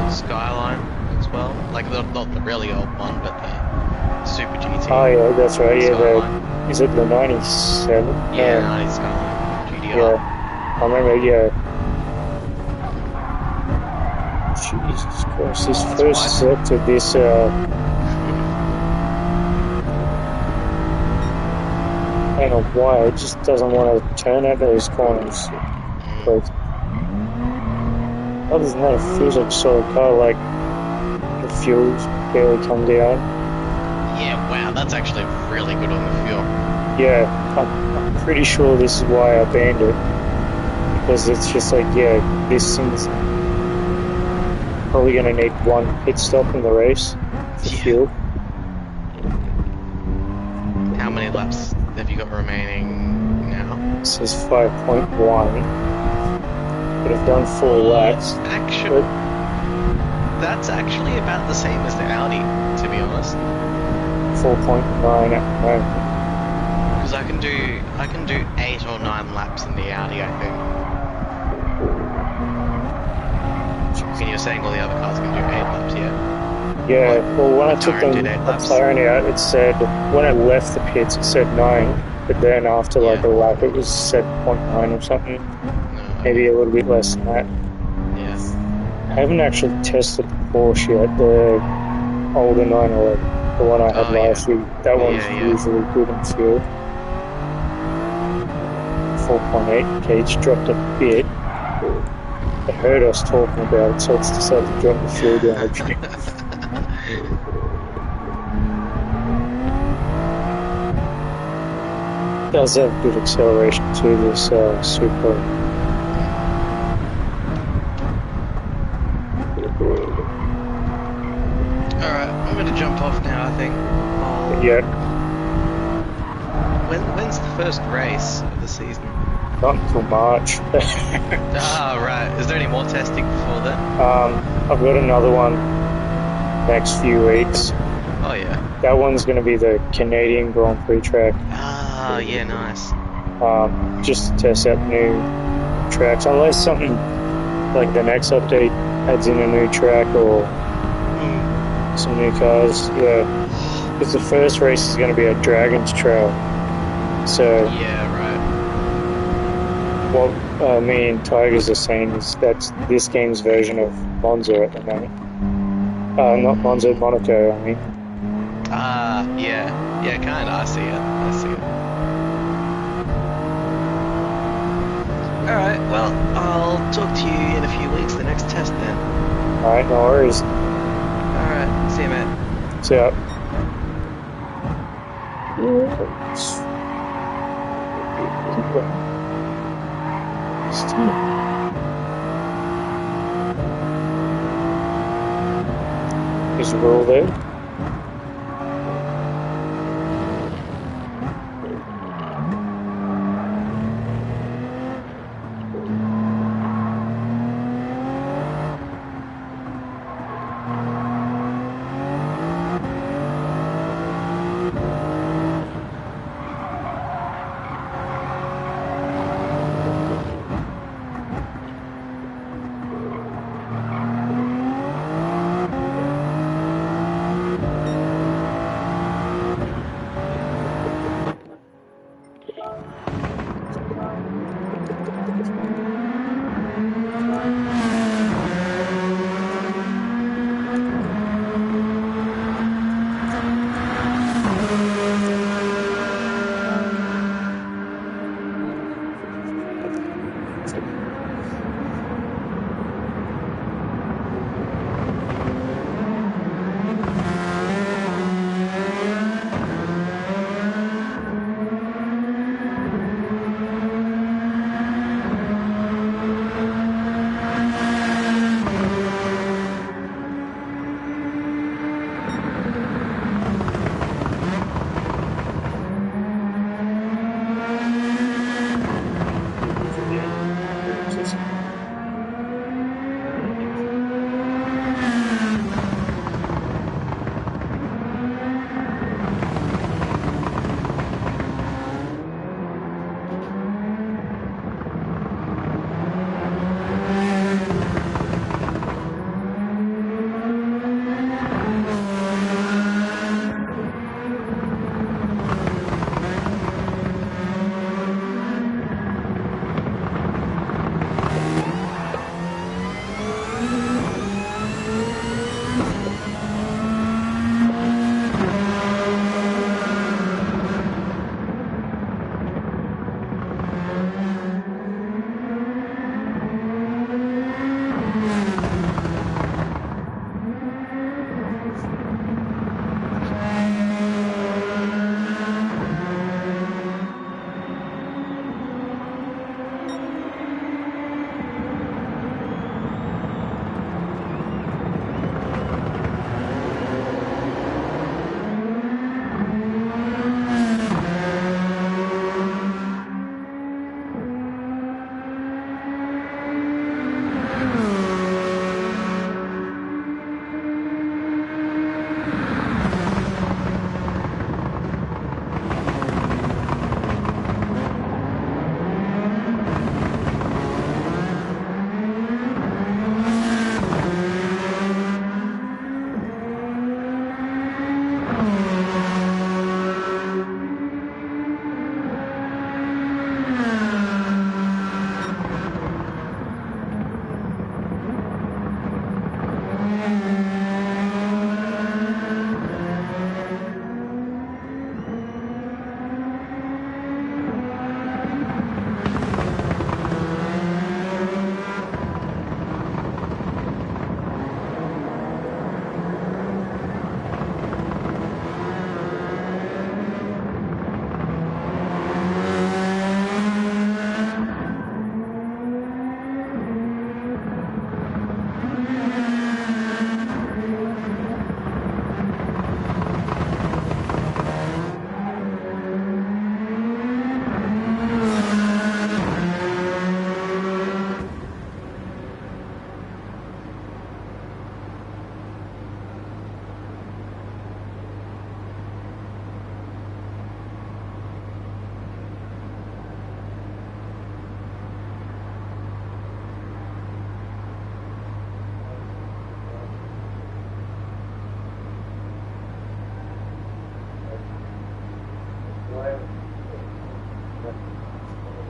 Old Skyline as well. Like, not the really old one, but the Super GT. Oh yeah, that's right. Skyline. Yeah, is it the 97? Yeah, 90 Skyline GDR. Yeah, I remember. Yeah. Jesus Christ! This first set of this. I don't know why it just doesn't want to turn at those corners. But Other than that, it feels like a solid car. Like the fuel's barely come down. Yeah, wow, that's actually really good on the fuel. Yeah, I'm pretty sure this is why I banned it, because it's just like, yeah, this thing's probably gonna need one pit stop in the race for Yeah. fuel. How many laps have you got remaining now? It says 5.1, but I've done 4 laps. Actually, that's actually about the same as the Audi, to be honest. 4.9 at the moment. Because I can do 8 or 9 laps in the Audi, I think. And you're saying all the other cars can do 8 laps, yeah? Yeah, well, when I took McLaren the did 8 laps. McLaren out, it said, when I left the pits, it said 9, but then after like a lap, it was 7.9 or something. No, Maybe a little bit less than that. yeah. I haven't actually tested the Porsche yet, the older 911, the one I had last year. That one's usually good in fuel. 4.8, okay, it's dropped a bit. It heard us talking about it, so it's decided to drop the fuel down a bit. It does have good acceleration too, this Supra. Alright, I'm going to jump off now, I think. Yeah. When's the first race of the season? Not until March. Right. Is there any more testing before then? I've got another one next few weeks. Oh, yeah. That one's going to be the Canadian Grand Prix track. Ah, yeah, nice. Just to test out new tracks, unless something like the next update adds in a new track or some new cars. Yeah, because the first race is going to be at Dragon's Trail. So yeah, right. What me and Tigers are saying is that's this game's version of Monza at the moment. Not Monza, Monaco, I mean. Yeah. Yeah, kinda, I see it. Alright, well, I'll talk to you in a few weeks, the next test then. Alright, no worries. Alright, see you, mate. See ya. Is the roll there?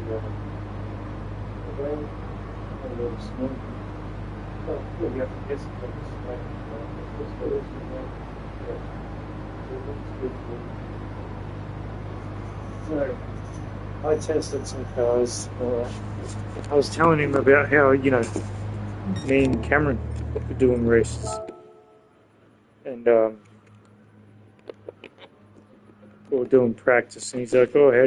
So, I tested some cars. I was telling him about how, me and Cameron were doing races. And we were doing practice. And he's like, oh, how'd